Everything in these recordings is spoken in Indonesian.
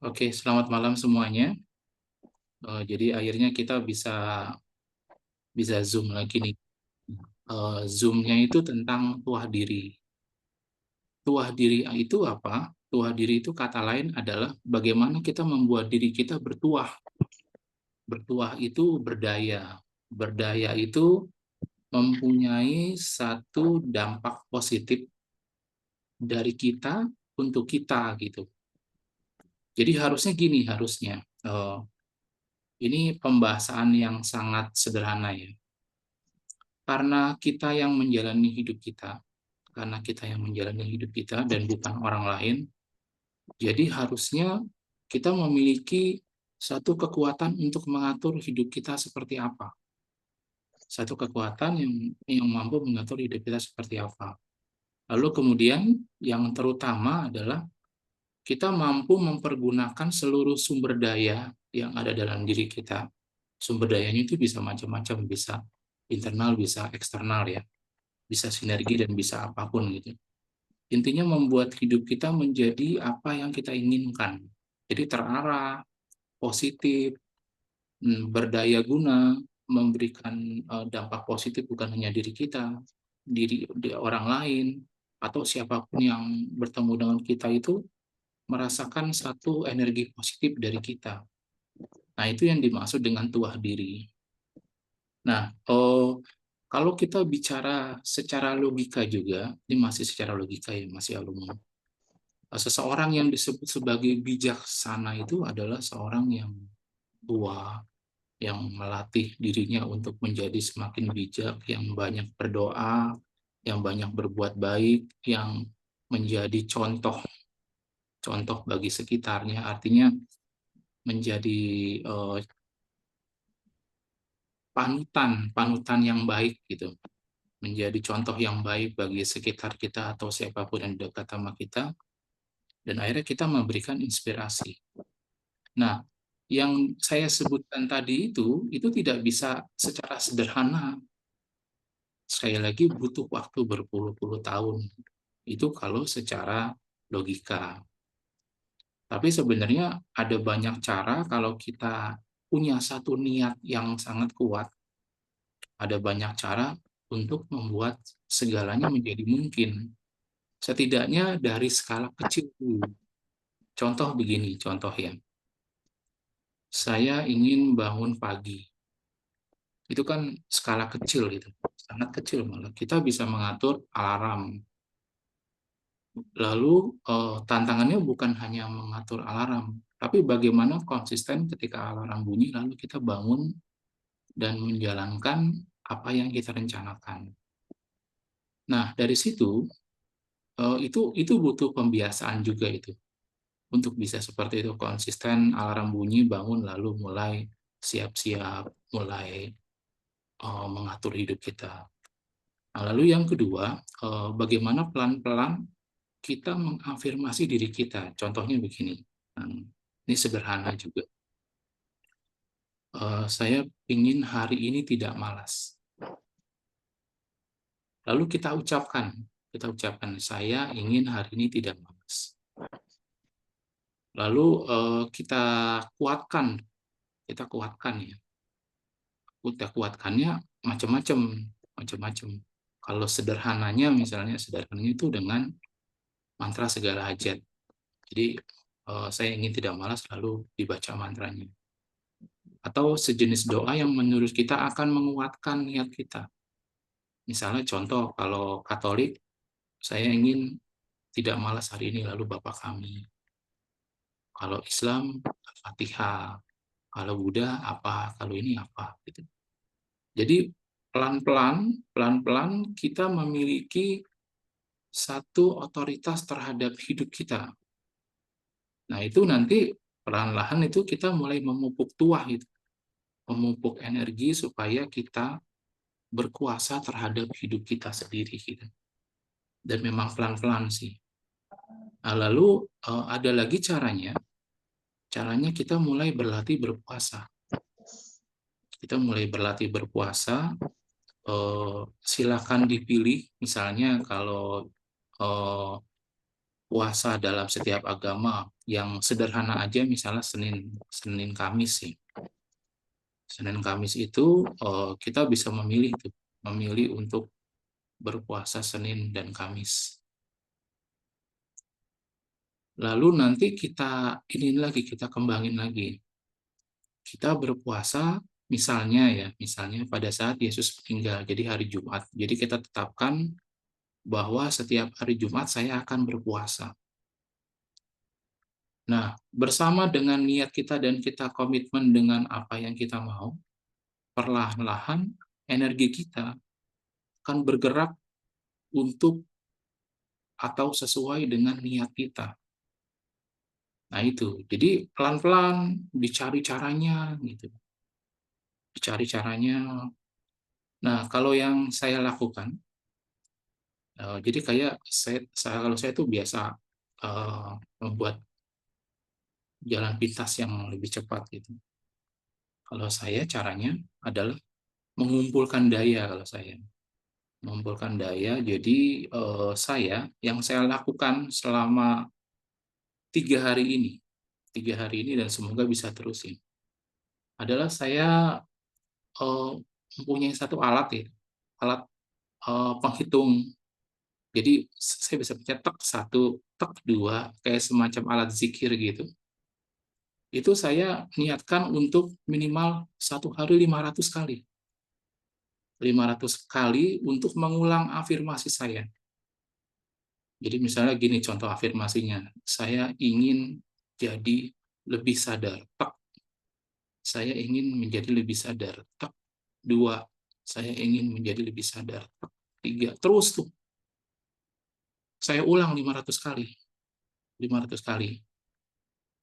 Oke, selamat malam semuanya. Jadi akhirnya kita bisa bisa Zoom lagi nih. Zoom-nya itu tentang tuah diri. Tuah diri itu apa? Tuah diri itu kata lain adalah bagaimana kita membuat diri kita bertuah. Bertuah itu berdaya. Berdaya itu mempunyai satu dampak positif dari kita untuk kita gitu. Jadi harusnya gini, harusnya. Ini pembahasan yang sangat sederhana ya. Karena kita yang menjalani hidup kita dan bukan orang lain, jadi harusnya kita memiliki satu kekuatan untuk mengatur hidup kita seperti apa. Satu kekuatan yang mampu mengatur hidup kita seperti apa. Lalu kemudian yang terutama adalah kita mampu mempergunakan seluruh sumber daya yang ada dalam diri kita. Sumber dayanya itu bisa macam-macam, bisa internal, bisa eksternal ya, bisa sinergi dan bisa apapun gitu. Intinya membuat hidup kita menjadi apa yang kita inginkan. Jadi terarah, positif, berdaya guna, memberikan dampak positif bukan hanya diri kita, di orang lain, atau siapapun yang bertemu dengan kita itu merasakan satu energi positif dari kita. Nah, itu yang dimaksud dengan tuah diri. Nah, kalau kita bicara secara logika juga, ini masih secara logika ya, masih alumni. Seseorang yang disebut sebagai bijaksana itu adalah seorang yang tua, yang melatih dirinya untuk menjadi semakin bijak, yang banyak berdoa, yang banyak berbuat baik, yang menjadi contoh contoh bagi sekitarnya, artinya menjadi panutan panutan yang baik gitu, menjadi contoh yang baik bagi sekitar kita atau siapapun yang dekat sama kita, dan akhirnya kita memberikan inspirasi. Nah, yang saya sebutkan tadi itu tidak bisa secara sederhana. Sekali lagi butuh waktu berpuluh-puluh tahun. Itu kalau secara logika. Tapi sebenarnya ada banyak cara kalau kita punya satu niat yang sangat kuat, ada banyak cara untuk membuat segalanya menjadi mungkin. Setidaknya dari skala kecil dulu. Contoh begini, contoh ya. Saya ingin bangun pagi. Itu kan skala kecil gitu, sangat kecil malah. Kita bisa mengatur alarm. Lalu tantangannya bukan hanya mengatur alarm, tapi bagaimana konsisten ketika alarm bunyi lalu kita bangun dan menjalankan apa yang kita rencanakan. Nah, dari situ itu butuh pembiasaan juga itu untuk bisa seperti itu, konsisten alarm bunyi bangun lalu mulai siap-siap, mulai mengatur hidup kita. Nah, lalu yang kedua, bagaimana pelan-pelan kita mengafirmasi diri kita. Contohnya begini, ini sederhana juga. Saya ingin hari ini tidak malas. Lalu kita ucapkan, saya ingin hari ini tidak malas. Lalu kita kuatkan ya. Kita kuatkannya macam-macam, macam-macam. Kalau sederhananya itu dengan mantra segala hajat. Jadi saya ingin tidak malas lalu dibaca mantranya. Atau sejenis doa yang menurut kita akan menguatkan niat kita. Misalnya contoh kalau Katolik, saya ingin tidak malas hari ini lalu Bapa kami. Kalau Islam, Al-Fatihah. Kalau Buddha apa, kalau ini apa gitu. Jadi pelan-pelan kita memiliki satu otoritas terhadap hidup kita. Nah, itu nanti perlahan-lahan itu kita mulai memupuk tuah gitu, memupuk energi supaya kita berkuasa terhadap hidup kita sendiri gitu. Dan memang pelan-pelan sih. Nah, lalu ada lagi caranya. Caranya kita mulai berlatih berpuasa. Kita mulai berlatih berpuasa. Silakan dipilih. Misalnya kalau puasa dalam setiap agama yang sederhana aja, misalnya Senin Senin Kamis sih. Senin Kamis itu kita bisa memilih tuh, memilih untuk berpuasa Senin dan Kamis. Lalu nanti kita ini lagi, kita kembangin lagi. Kita berpuasa misalnya ya, misalnya pada saat Yesus meninggal, jadi hari Jumat. Jadi kita tetapkan bahwa setiap hari Jumat saya akan berpuasa. Nah, bersama dengan niat kita dan kita komitmen dengan apa yang kita mau, perlahan-lahan energi kita akan bergerak untuk atau sesuai dengan niat kita. Nah itu, jadi pelan-pelan dicari caranya gitu, dicari caranya. Nah kalau yang saya lakukan, jadi kayak kalau saya tuh biasa membuat jalan pintas yang lebih cepat gitu. Kalau saya caranya adalah mengumpulkan daya kalau saya. Mengumpulkan daya, jadi yang saya lakukan selama 3 hari ini, 3 hari ini dan semoga bisa terus ini, adalah saya mempunyai satu alat ya, alat penghitung. Jadi saya bisa cetak satu, tek dua, kayak semacam alat zikir gitu. Itu saya niatkan untuk minimal 1 hari 500 kali. 500 kali untuk mengulang afirmasi saya. Jadi misalnya gini contoh afirmasinya, saya ingin jadi lebih sadar. Tek, saya ingin menjadi lebih sadar. Tek, dua, saya ingin menjadi lebih sadar. Tek, tiga, terus tuh. Saya ulang 500 kali. 500 kali.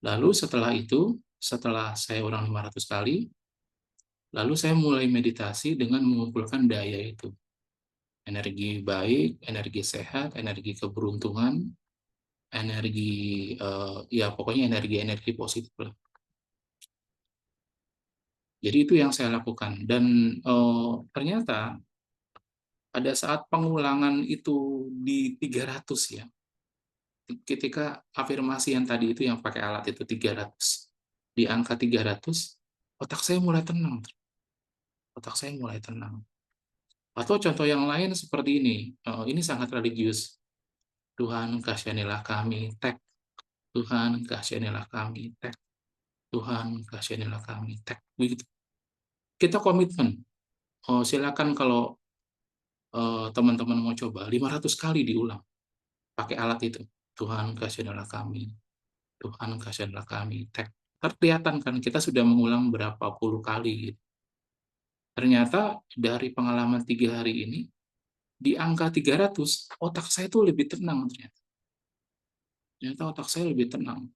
Lalu setelah itu, setelah saya ulang 500 kali, lalu saya mulai meditasi dengan mengumpulkan daya itu. Energi baik, energi sehat, energi keberuntungan, energi, ya pokoknya energi-energi positif lah. Jadi itu yang saya lakukan. Dan ternyata pada saat pengulangan itu di 300 ya, ketika afirmasi yang tadi itu yang pakai alat itu 300, di angka 300, otak saya mulai tenang. Otak saya mulai tenang. Atau contoh yang lain seperti ini sangat religius. Tuhan kasihanilah kami, tek. Tuhan kasihanilah kami, tek. Tuhan kasihanilah kami, tek. Begitu. Kita komitmen. Silakan kalau teman-teman mau coba 500 kali diulang pakai alat itu. Tuhan kasihanilah kami, Tuhan kasihanilah kami, tek. Kelihatan kan kita sudah mengulang berapa puluh kali gitu. Ternyata dari pengalaman 3 hari ini, di angka 300 otak saya tuh lebih tenang ternyata. Ternyata otak saya lebih tenang.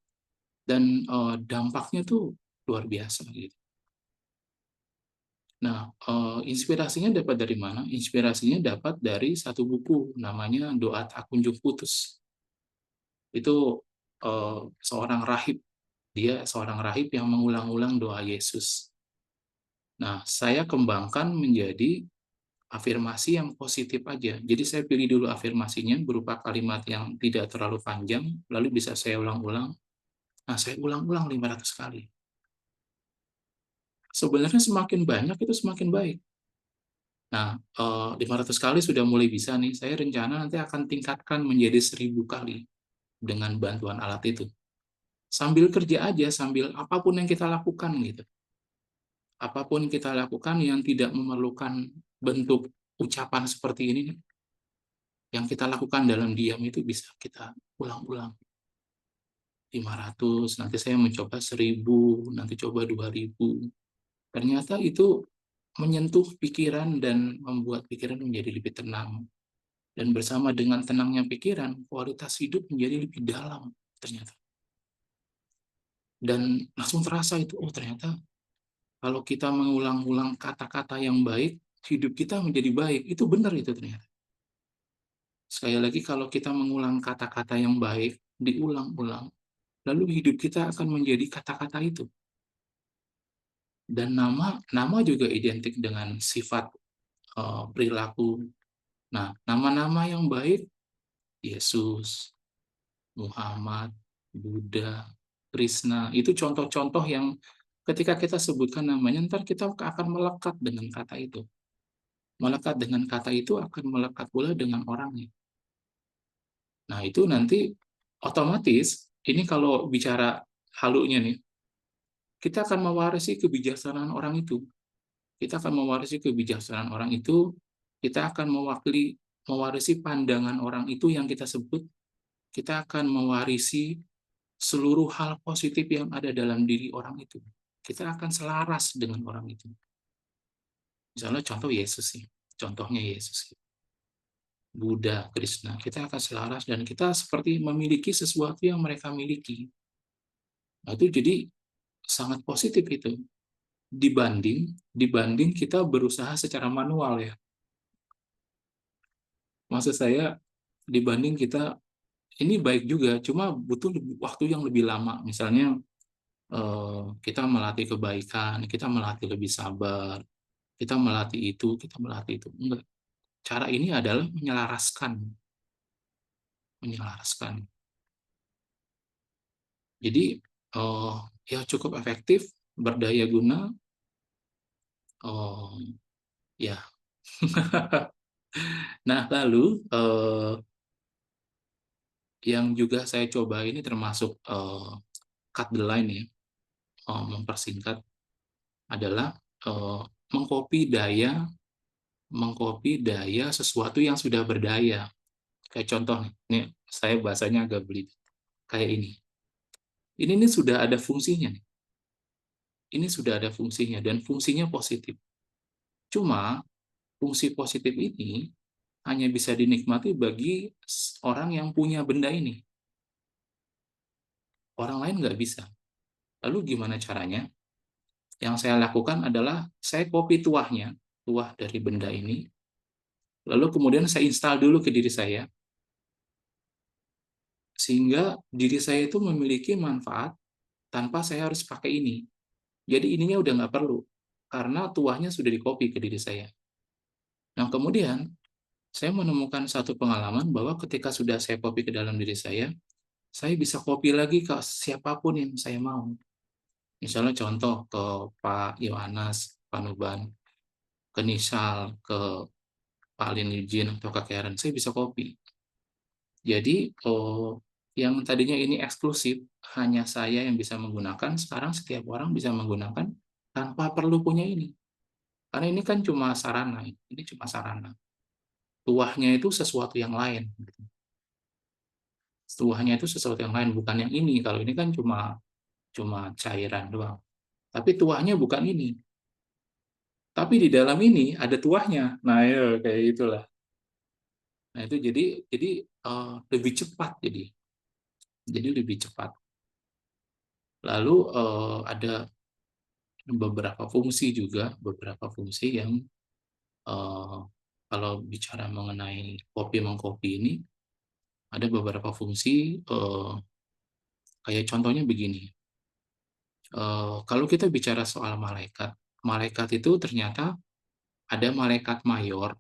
Dan dampaknya tuh luar biasa gitu. Nah, inspirasinya dapat dari mana? Inspirasinya dapat dari satu buku namanya Doa Tak Kunjung Putus. Itu seorang rahib. Dia seorang rahib yang mengulang-ulang doa Yesus. Nah, saya kembangkan menjadi afirmasi yang positif aja. Jadi saya pilih dulu afirmasinya berupa kalimat yang tidak terlalu panjang, lalu bisa saya ulang-ulang. Nah, saya ulang-ulang 500 kali. Sebenarnya semakin banyak itu semakin baik. Nah, 500 kali sudah mulai bisa nih, saya rencana nanti akan tingkatkan menjadi 1.000 kali dengan bantuan alat itu. Sambil kerja aja, sambil apapun yang kita lakukan gitu. Apapun kita lakukan yang tidak memerlukan bentuk ucapan seperti ini, yang kita lakukan dalam diam itu bisa kita ulang-ulang. 500, nanti saya mencoba 1.000, nanti coba 2.000. Ternyata itu menyentuh pikiran dan membuat pikiran menjadi lebih tenang. Dan bersama dengan tenangnya pikiran, kualitas hidup menjadi lebih dalam ternyata. Dan langsung terasa itu, oh ternyata kalau kita mengulang-ulang kata-kata yang baik, hidup kita menjadi baik. Itu benar itu ternyata. Sekali lagi, kalau kita mengulang kata-kata yang baik, diulang-ulang, lalu hidup kita akan menjadi kata-kata itu. Dan nama juga identik dengan sifat perilaku. Nah, nama-nama yang baik, Yesus, Muhammad, Buddha, Krishna. Itu contoh-contoh yang ketika kita sebutkan namanya, ntar kita akan melekat dengan kata itu. Melekat dengan kata itu akan melekat pula dengan orangnya. Nah, itu nanti otomatis, ini kalau bicara halunya nih, kita akan mewarisi kebijaksanaan orang itu. Kita akan mewarisi kebijaksanaan orang itu, kita akan mewarisi pandangan orang itu yang kita sebut, kita akan mewarisi seluruh hal positif yang ada dalam diri orang itu. Kita akan selaras dengan orang itu. Misalnya contoh Yesus sih, contohnya Yesus. Buddha, Krishna, kita akan selaras dan kita seperti memiliki sesuatu yang mereka miliki. Nah, itu jadi sangat positif itu dibanding kita berusaha secara manual ya. Maksud saya dibanding kita ini baik juga, cuma butuh waktu yang lebih lama. Misalnya kita melatih kebaikan, kita melatih lebih sabar, kita melatih itu, kita melatih itu. Enggak. Cara ini adalah menyelaraskan, menyelaraskan. Jadi ya cukup efektif, berdaya guna, ya. Nah, lalu yang juga saya coba ini termasuk cut the line ya, mempersingkat adalah mengcopy daya sesuatu yang sudah berdaya. Kayak contoh nih, saya bahasanya agak belit. Kayak ini. Ini nih sudah ada fungsinya nih. Ini sudah ada fungsinya dan fungsinya positif. Cuma fungsi positif ini hanya bisa dinikmati bagi orang yang punya benda ini. Orang lain nggak bisa. Lalu gimana caranya? Yang saya lakukan adalah saya copy tuahnya, tuah dari benda ini, lalu kemudian saya install dulu ke diri saya, sehingga diri saya itu memiliki manfaat tanpa saya harus pakai ini. Jadi ininya udah nggak perlu, karena tuahnya sudah di-copy ke diri saya. Nah, kemudian saya menemukan satu pengalaman bahwa ketika sudah saya copy ke dalam diri saya bisa copy lagi ke siapapun yang saya mau. Misalnya contoh ke Pak Yohanes, Pak Nuban, ke Nisal, ke Pak Alin Eugene, atau ke Karen, saya bisa copy. Jadi, yang tadinya ini eksklusif, hanya saya yang bisa menggunakan, sekarang setiap orang bisa menggunakan tanpa perlu punya ini. Karena ini kan cuma sarana, ini cuma sarana. Tuahnya itu sesuatu yang lain. Tuahnya itu sesuatu yang lain, bukan yang ini. Kalau ini kan cuma cuma cairan doang. Tapi tuahnya bukan ini. Tapi di dalam ini ada tuahnya. Nah, ya kayak itulah. Nah, itu jadi lebih cepat jadi lebih cepat. Lalu ada beberapa fungsi yang kalau bicara mengenai kopi mengkopi ini ada beberapa fungsi kayak contohnya begini. Kalau kita bicara soal malaikat, malaikat itu ternyata ada malaikat mayor,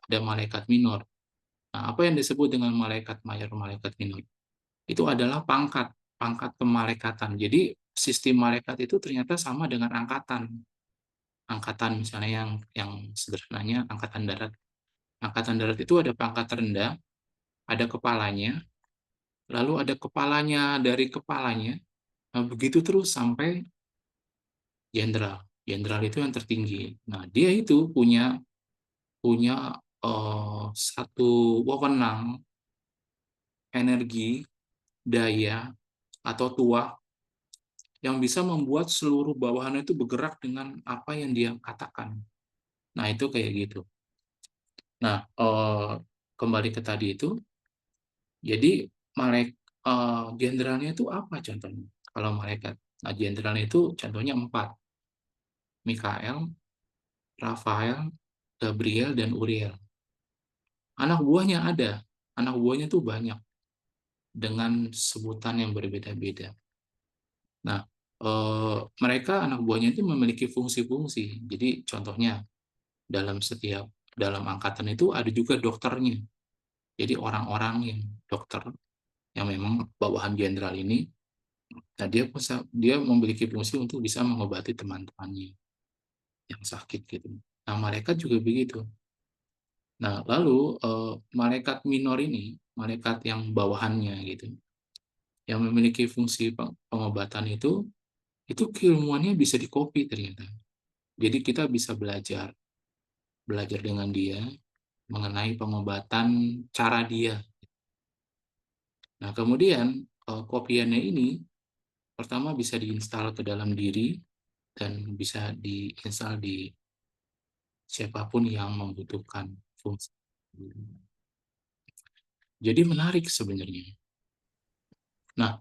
ada malaikat minor. Nah, apa yang disebut dengan malaikat mayor, malaikat minor? Itu adalah pangkat, pangkat kemalaikatan. Jadi sistem malaikat itu ternyata sama dengan angkatan. Angkatan misalnya yang sederhananya angkatan darat. Angkatan darat itu ada pangkat rendah, ada kepalanya, lalu ada kepalanya dari kepalanya, nah, begitu terus sampai jenderal. Jenderal itu yang tertinggi. Nah, dia itu punya punya satu wewenang, energi, daya atau tuah yang bisa membuat seluruh bawahan itu bergerak dengan apa yang dia katakan. Nah, itu kayak gitu. Nah, kembali ke tadi itu, jadi jenderalnya itu apa contohnya? Kalau malaikat, nah jenderalnya itu contohnya 4, Mikael, Rafael, Gabriel, dan Uriel. Anak buahnya ada, anak buahnya itu banyak dengan sebutan yang berbeda-beda. Nah, mereka anak buahnya itu memiliki fungsi-fungsi. Jadi contohnya dalam angkatan itu ada juga dokternya. Jadi orang-orang yang dokter yang memang bawahan jenderal ini. Nah, dia memiliki fungsi untuk bisa mengobati teman-temannya yang sakit gitu. Nah, malaikat juga begitu. Nah, lalu malaikat minor ini, malaikat yang bawahannya gitu, yang memiliki fungsi pengobatan itu keilmuannya bisa di-copy ternyata. Jadi kita bisa belajar, belajar dengan dia mengenai pengobatan cara dia. Nah, kemudian kopiannya ini pertama bisa diinstal ke dalam diri dan bisa diinstal di siapapun yang membutuhkan fungsi. Jadi menarik sebenarnya. Nah,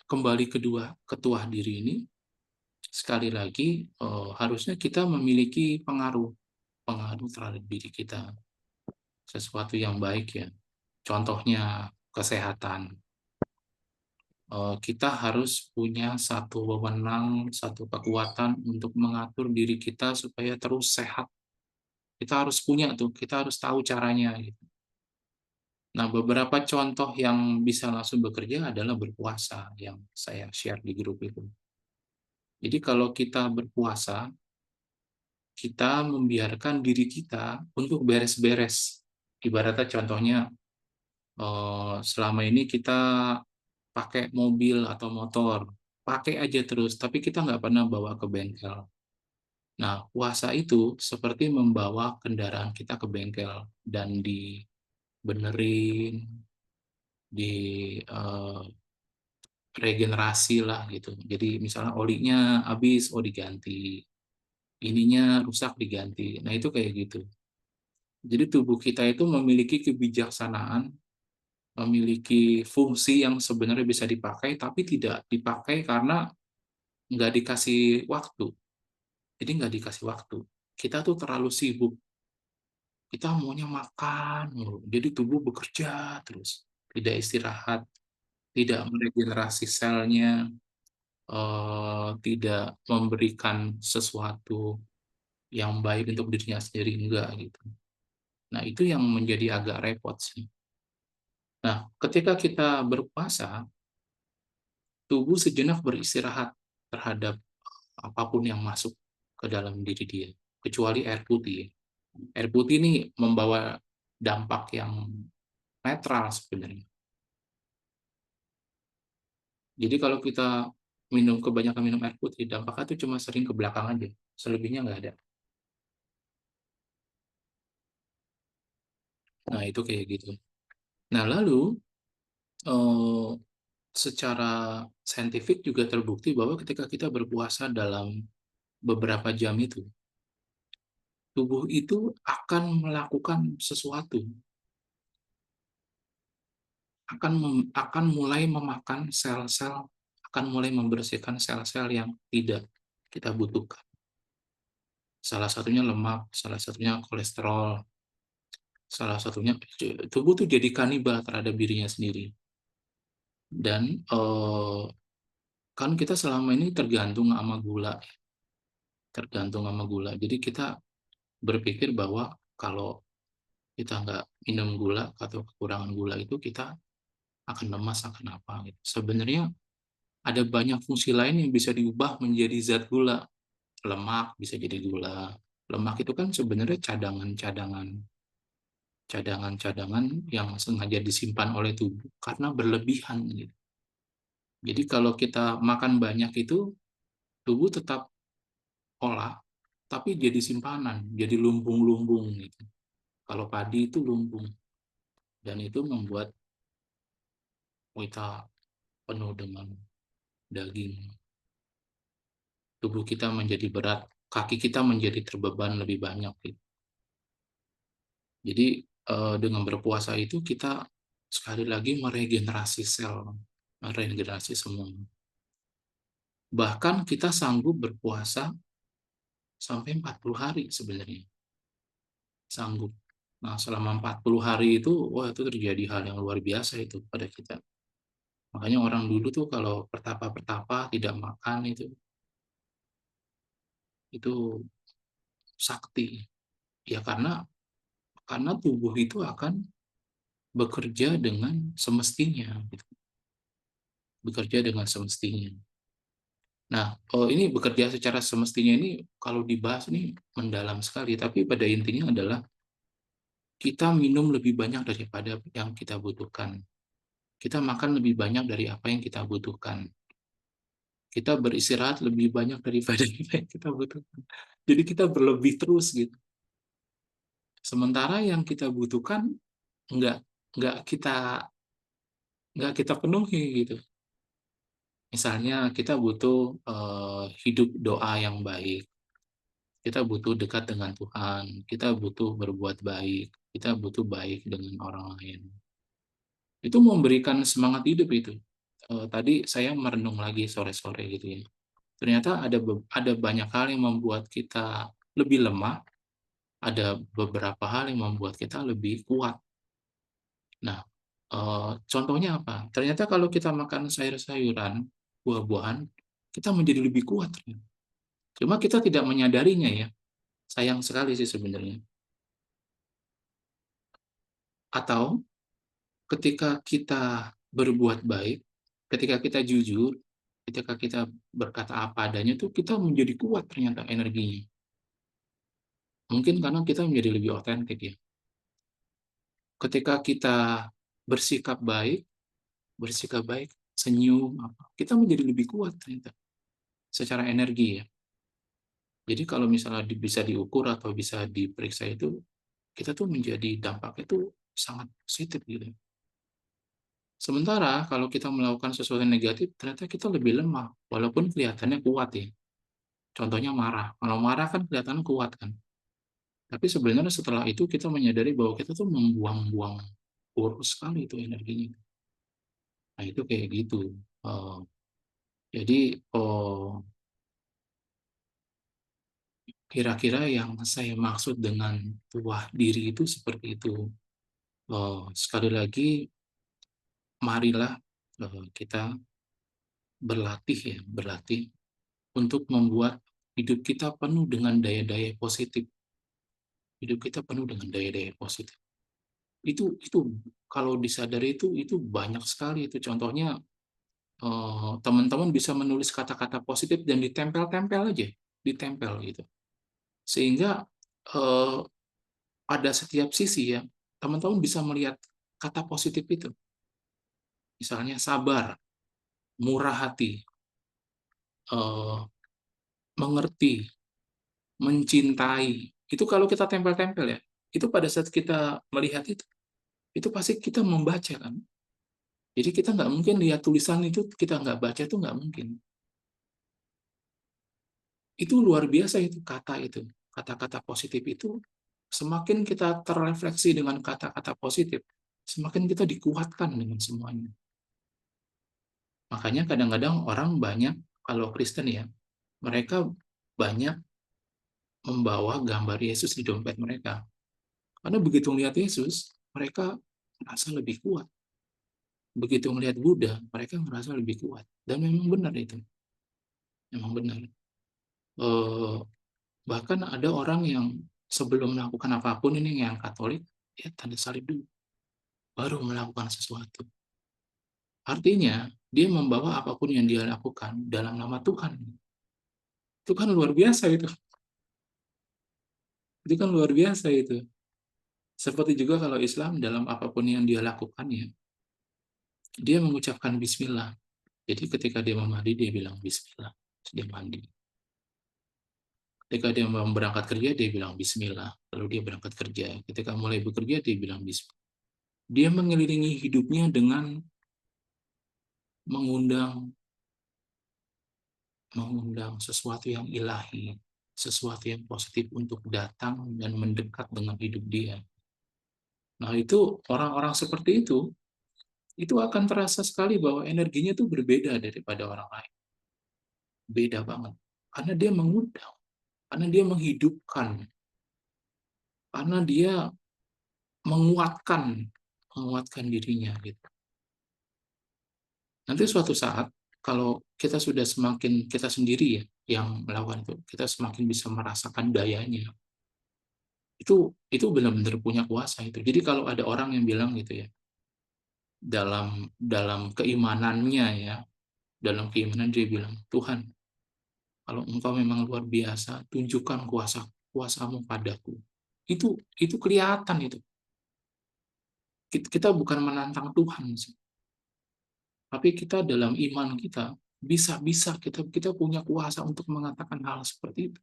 kembali kedua ketuah diri ini, sekali lagi harusnya kita memiliki pengaruh pengaruh terhadap diri kita, sesuatu yang baik ya. Contohnya kesehatan. Kita harus punya satu wewenang, satu kekuatan untuk mengatur diri kita supaya terus sehat. Kita harus punya tuh, kita harus tahu caranya gitu. Nah, beberapa contoh yang bisa langsung bekerja adalah berpuasa yang saya share di grup itu. Jadi kalau kita berpuasa, kita membiarkan diri kita untuk beres-beres. Ibaratnya contohnya, selama ini kita pakai mobil atau motor, pakai aja terus, tapi kita nggak pernah bawa ke bengkel. Nah, puasa itu seperti membawa kendaraan kita ke bengkel dan dibenerin, di regenerasi lah gitu. Jadi misalnya olinya habis, oh diganti, ininya rusak diganti. Nah, itu kayak gitu. Jadi tubuh kita itu memiliki kebijaksanaan, memiliki fungsi yang sebenarnya bisa dipakai, tapi tidak dipakai karena nggak dikasih waktu. Jadi nggak dikasih waktu. Kita tuh terlalu sibuk. Kita maunya makan, jadi tubuh bekerja terus. Tidak istirahat, tidak meregenerasi selnya, tidak memberikan sesuatu yang baik untuk dirinya sendiri, enggak gitu. Nah, itu yang menjadi agak repot sih. Nah, ketika kita berpuasa, tubuh sejenak beristirahat terhadap apapun yang masuk ke dalam diri dia, kecuali air putih. Air putih ini membawa dampak yang netral sebenarnya. Jadi kalau kita kebanyakan minum air putih, dampaknya itu cuma sering ke belakang aja, selebihnya nggak ada. Nah, itu kayak gitu. Nah, lalu eh, secara saintifik juga terbukti bahwa ketika kita berpuasa dalam beberapa jam itu, tubuh itu akan melakukan sesuatu, akan mulai memakan sel-sel, akan mulai membersihkan sel-sel yang tidak kita butuhkan. Salah satunya lemak, salah satunya kolesterol, salah satunya tubuh tuh jadi kanibal terhadap dirinya sendiri. Dan kan kita selama ini tergantung sama gula, tergantung sama gula. Jadi kita berpikir bahwa kalau kita nggak minum gula atau kekurangan gula itu kita akan lemas, akan apa gitu. Sebenarnya ada banyak fungsi lain yang bisa diubah menjadi zat gula. Lemak bisa jadi gula. Lemak itu kan sebenarnya cadangan-cadangan yang sengaja disimpan oleh tubuh karena berlebihan gitu. Jadi kalau kita makan banyak itu tubuh tetap olah tapi jadi simpanan, jadi lumbung-lumbung gitu. Kalau padi itu lumbung dan itu membuat kita penuh dengan daging. Tubuh kita menjadi berat, kaki kita menjadi terbeban lebih banyak gitu. Jadi dengan berpuasa itu kita sekali lagi meregenerasi sel, meregenerasi semua. Bahkan kita sanggup berpuasa sampai 40 hari sebenarnya. Sanggup. Nah, selama 40 hari itu, wah itu terjadi hal yang luar biasa itu pada kita. Makanya orang dulu tuh kalau pertapa-pertapa tidak makan itu sakti. Ya karena tubuh itu akan bekerja dengan semestinya, gitu. Bekerja dengan semestinya. Nah, ini bekerja secara semestinya ini kalau dibahas ini mendalam sekali, tapi pada intinya adalah kita minum lebih banyak daripada yang kita butuhkan. Kita makan lebih banyak dari apa yang kita butuhkan. Kita beristirahat lebih banyak daripada apa yang kita butuhkan. Jadi kita berlebih terus gitu. Sementara yang kita butuhkan nggak nggak kita nggak kita penuhi gitu. Misalnya kita butuh hidup doa yang baik, kita butuh dekat dengan Tuhan, kita butuh berbuat baik, kita butuh baik dengan orang lain. Itu memberikan semangat hidup itu. Tadi saya merenung lagi sore-sore gitu ya. Ternyata ada banyak hal yang membuat kita lebih lemah, ada beberapa hal yang membuat kita lebih kuat. Nah, contohnya apa? Ternyata kalau kita makan sayur-sayuran, buah-buahan, kita menjadi lebih kuat ternyata. Cuma kita tidak menyadarinya ya, sayang sekali sih sebenarnya. Atau ketika kita berbuat baik, ketika kita jujur, ketika kita berkata apa adanya tuh kita menjadi kuat ternyata energinya. Mungkin karena kita menjadi lebih otentik ya. Ketika kita bersikap baik, senyum, apa, kita menjadi lebih kuat ternyata secara energi ya. Jadi kalau misalnya bisa diukur atau bisa diperiksa itu, kita tuh menjadi dampaknya tuh sangat positif gitu. Sementara kalau kita melakukan sesuatu yang negatif, ternyata kita lebih lemah, walaupun kelihatannya kuat ya. Contohnya marah. Kalau marah kan kelihatan kuat kan. Tapi sebenarnya setelah itu kita menyadari bahwa kita tuh membuang-buang boros sekali itu energinya. Nah itu kayak gitu. Eh, jadi kira-kira yang saya maksud dengan tuah diri itu seperti itu. Sekali lagi, marilah kita berlatih untuk membuat hidup kita penuh dengan daya-daya positif. Hidup kita penuh dengan daya-daya positif. Itu kalau disadari itu banyak sekali itu. Contohnya teman-teman bisa menulis kata-kata positif dan ditempel-tempel aja, ditempel gitu. Sehingga eh, pada setiap sisi ya, teman-teman bisa melihat kata positif itu. Misalnya sabar, murah hati, eh, mengerti, mencintai. Itu kalau kita tempel-tempel ya, itu pada saat kita melihat itu pasti kita membaca kan. Jadi kita nggak mungkin lihat tulisan itu kita nggak baca itu nggak mungkin. Itu luar biasa itu kata itu. Kata-kata positif itu semakin kita terrefleksi dengan kata-kata positif, semakin kita dikuatkan dengan semuanya. Makanya kadang-kadang orang banyak kalau Kristen ya, mereka banyak membawa gambar Yesus di dompet mereka. Karena begitu melihat Yesus, mereka merasa lebih kuat. Begitu melihat Buddha, mereka merasa lebih kuat. Dan memang benar itu. Memang benar. Eh, Bahkan ada orang yang sebelum melakukan apapun ini yang Katolik, ya tanda salib dulu, baru melakukan sesuatu. Artinya, dia membawa apapun yang dia lakukan dalam nama Tuhan. Itu kan luar biasa itu. Itu kan luar biasa itu. Seperti juga kalau Islam dalam apapun yang dia lakukan ya, dia mengucapkan bismillah. Jadi ketika dia mandi dia bilang bismillah. Dia mandi. Ketika dia mau berangkat kerja dia bilang bismillah. Lalu dia berangkat kerja. Ketika mulai bekerja dia bilang bismillah. Dia mengelilingi hidupnya dengan mengundang mengundang sesuatu yang ilahi, sesuatu yang positif untuk datang dan mendekat dengan hidup dia. Nah, itu orang-orang seperti itu akan terasa sekali bahwa energinya itu berbeda daripada orang lain. Beda banget. Karena dia mengundang, karena dia menghidupkan, karena dia menguatkan, menguatkan dirinya gitu. Nanti suatu saat kalau kita sudah semakin kita sendiri ya yang melakukan itu, kita semakin bisa merasakan dayanya. Itu benar-benar punya kuasa itu. Jadi kalau ada orang yang bilang gitu ya, dalam keimanannya ya, dalam keimanan dia bilang, Tuhan, kalau Engkau memang luar biasa, tunjukkan kuasamu padaku. Itu kelihatan itu. Kita bukan menantang Tuhan sih, tapi kita dalam iman kita bisa kita punya kuasa untuk mengatakan hal seperti itu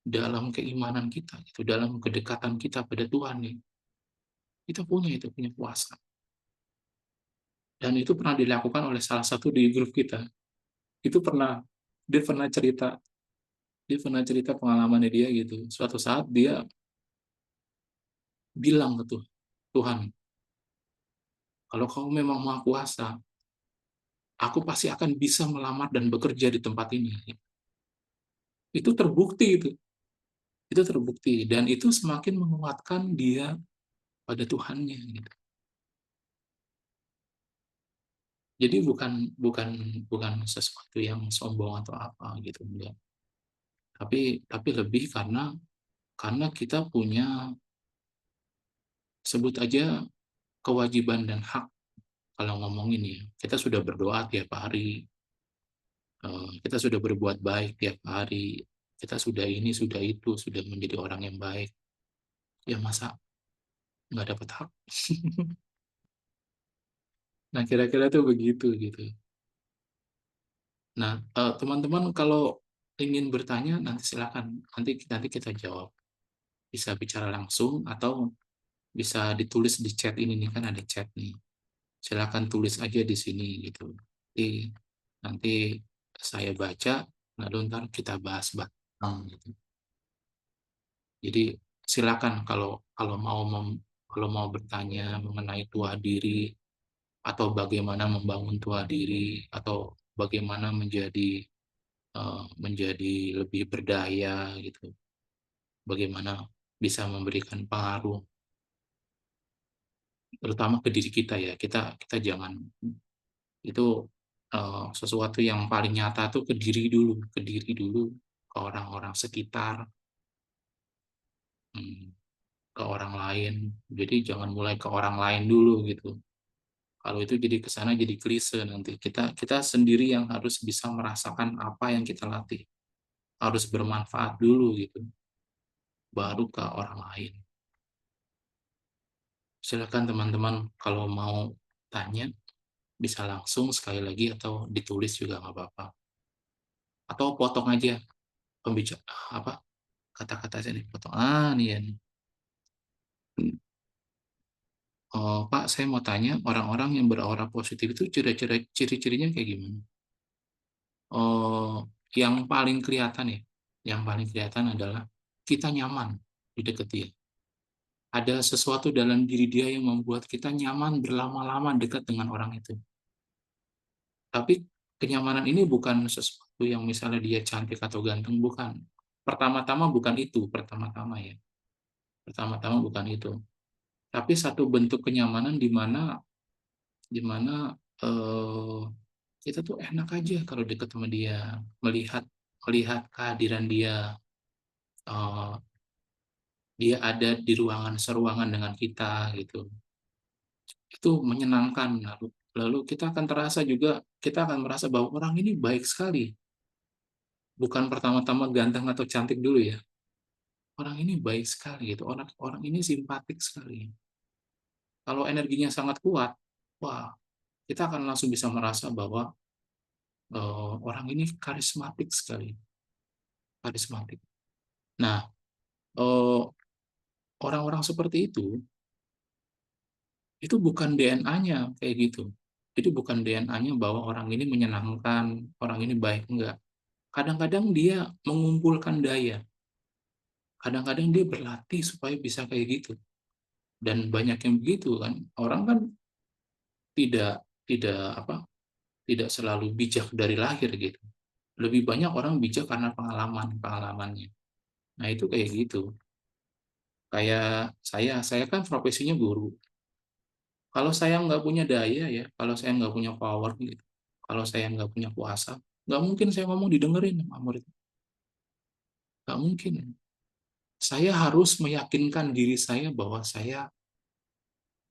dalam keimanan kita, itu dalam kedekatan kita pada Tuhan nih. Kita punya kuasa. Dan itu pernah dilakukan oleh salah satu di grup kita. Itu pernah dia pernah cerita dia pernah cerita pengalamannya dia gitu. Suatu saat dia bilang ke Tuhan, Tuhan, kalau kau memang maha kuasa, aku pasti akan bisa melamar dan bekerja di tempat ini. Itu terbukti itu. Itu terbukti dan itu semakin menguatkan dia pada Tuhannya gitu. Jadi bukan bukan bukan sesuatu yang sombong atau apa gitu enggak. Tapi lebih karena kita punya, sebut aja, kewajiban dan hak. Kalau ngomongin ya, kita sudah berdoa tiap hari, kita sudah berbuat baik tiap hari, kita sudah ini sudah itu, sudah menjadi orang yang baik, ya masa nggak dapat hak? Nah, kira-kira tuh begitu gitu. Nah, teman-teman kalau ingin bertanya nanti silakan, nanti nanti kita jawab. Bisa bicara langsung atau bisa ditulis di chat ini nih, kan ada chat nih. Silakan tulis aja di sini gitu. Nanti saya baca, lalu ntar kita bahas bareng gitu. Jadi silakan kalau kalau kalau mau bertanya mengenai tua diri atau bagaimana membangun tua diri atau bagaimana menjadi lebih berdaya gitu. Bagaimana bisa memberikan pengaruh terutama ke diri kita ya. Kita jangan itu, sesuatu yang paling nyata tuh ke diri dulu, ke orang-orang sekitar, mmm, ke orang lain. Jadi jangan mulai ke orang lain dulu gitu. Kalau itu jadi ke sana jadi klise nanti. Kita kita sendiri yang harus bisa merasakan apa yang kita latih. Harus bermanfaat dulu gitu, baru ke orang lain. Silakan teman-teman kalau mau tanya, bisa langsung sekali lagi atau ditulis juga nggak apa-apa. Atau potong aja apa, kata-kata saya dipotong. Nih ya nih. Pak, saya mau tanya, orang-orang yang beraura positif itu ciri-cirinya kayak gimana? Oh, yang paling kelihatan ya, yang paling kelihatan adalah kita nyaman di dekat dia. Ada sesuatu dalam diri dia yang membuat kita nyaman berlama-lama dekat dengan orang itu. Tapi kenyamanan ini bukan sesuatu yang misalnya dia cantik atau ganteng, bukan. Pertama-tama bukan itu, pertama-tama ya. Pertama-tama bukan itu. Tapi satu bentuk kenyamanan di mana di mana eh, kita tuh enak aja kalau deket sama dia, melihat melihat kehadiran dia, eh, dia ada di ruangan seruangan dengan kita gitu. Itu menyenangkan. Lalu kita akan merasa bahwa orang ini baik sekali. Bukan pertama-tama ganteng atau cantik dulu ya. Orang ini baik sekali gitu. Orang orang ini simpatik sekali. Kalau energinya sangat kuat, wah, kita akan langsung bisa merasa bahwa orang ini karismatik sekali, karismatik. Nah, eh, orang-orang seperti itu bukan DNA-nya kayak gitu. Itu bukan DNA-nya bahwa orang ini menyenangkan, orang ini baik, enggak. Kadang-kadang dia mengumpulkan daya, kadang-kadang dia berlatih supaya bisa kayak gitu. Dan banyak yang begitu kan. Orang kan tidak tidak apa tidak selalu bijak dari lahir gitu. Lebih banyak orang bijak karena pengalamannya. Nah itu kayak gitu. Kayak saya kan profesinya guru. Kalau saya nggak punya daya ya, kalau saya nggak punya power gitu, kalau saya nggak punya kuasa, nggak mungkin saya ngomong didengerin sama murid. Nggak mungkin. Saya harus meyakinkan diri saya bahwa saya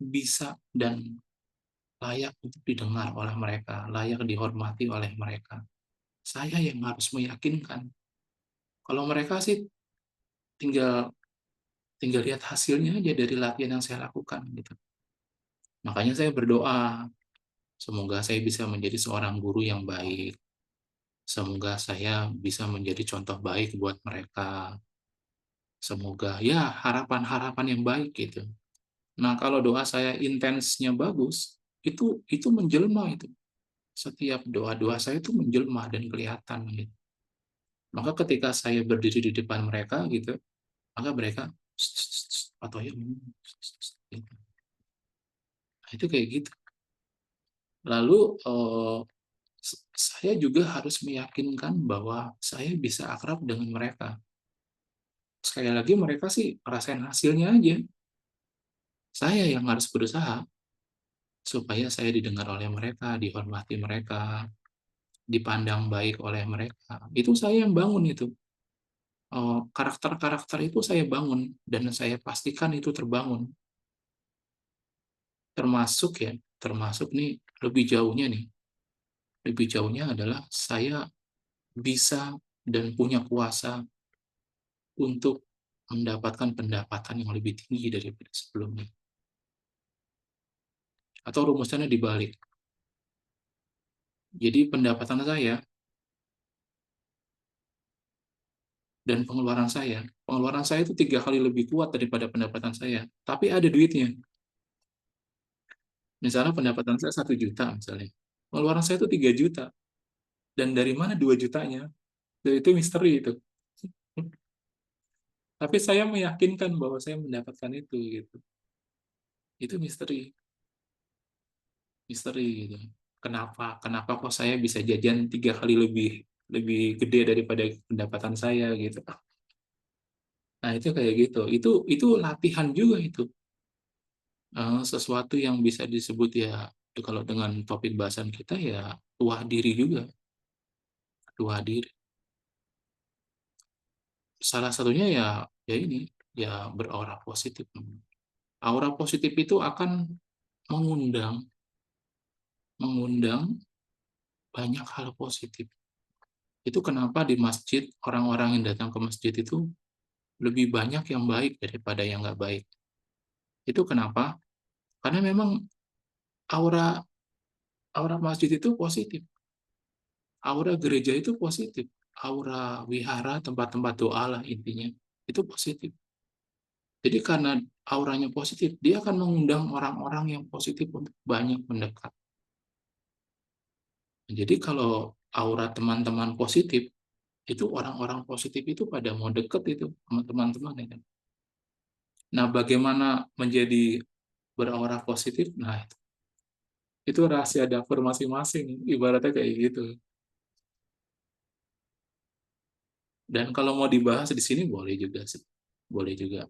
bisa dan layak untuk didengar oleh mereka, layak dihormati oleh mereka. Saya yang harus meyakinkan. Kalau mereka sih tinggal tinggal lihat hasilnya aja dari latihan yang saya lakukan gitu. Makanya saya berdoa, semoga saya bisa menjadi seorang guru yang baik. Semoga saya bisa menjadi contoh baik buat mereka. Semoga ya harapan-harapan yang baik gitu. Nah, kalau doa saya intensnya bagus, itu menjelma itu. Setiap doa-doa saya itu menjelma dan kelihatan gitu. Maka ketika saya berdiri di depan mereka gitu, maka mereka atau ya gitu. Nah, itu kayak gitu. Lalu saya juga harus meyakinkan bahwa saya bisa akrab dengan mereka. Sekali lagi mereka sih rasain hasilnya aja. Saya yang harus berusaha supaya saya didengar oleh mereka, dihormati mereka, dipandang baik oleh mereka. Itu saya yang bangun itu. Karakter-karakter itu saya bangun dan saya pastikan itu terbangun. Termasuk ya, termasuk nih lebih jauhnya nih. Lebih jauhnya adalah saya bisa dan punya kuasa untuk mendapatkan pendapatan yang lebih tinggi daripada sebelumnya. Atau rumusannya dibalik. Jadi pendapatan saya dan pengeluaran saya itu 3 kali lebih kuat daripada pendapatan saya. Tapi ada duitnya. Misalnya pendapatan saya 1 juta misalnya. Pengeluaran saya itu 3 juta. Dan dari mana 2 jutanya? Itu misteri itu. Tapi saya meyakinkan bahwa saya mendapatkan itu gitu. Itu misteri, misteri gitu. Kenapa? Kenapa kok saya bisa jajan 3 kali lebih lebih gede daripada pendapatan saya gitu. Nah, itu kayak gitu. Itu latihan juga itu. Sesuatu yang bisa disebut ya kalau dengan topik bahasan kita ya tuah diri juga, tuah diri. Salah satunya ya ya ini, ya beraura positif. Aura positif itu akan mengundang mengundang banyak hal positif. Itu kenapa di masjid orang-orang yang datang ke masjid itu lebih banyak yang baik daripada yang nggak baik. Itu kenapa? Karena memang aura aura masjid itu positif, aura gereja itu positif, aura wihara tempat-tempat doa lah intinya itu positif. Jadi karena auranya positif, dia akan mengundang orang-orang yang positif untuk banyak mendekat. Jadi kalau aura teman-teman positif, itu orang-orang positif itu pada mau deket itu sama teman-teman itu. Nah, bagaimana menjadi beraura positif? Nah, itu rahasia dapur masing-masing, ibaratnya kayak gitu. Dan kalau mau dibahas di sini boleh juga sih. Boleh juga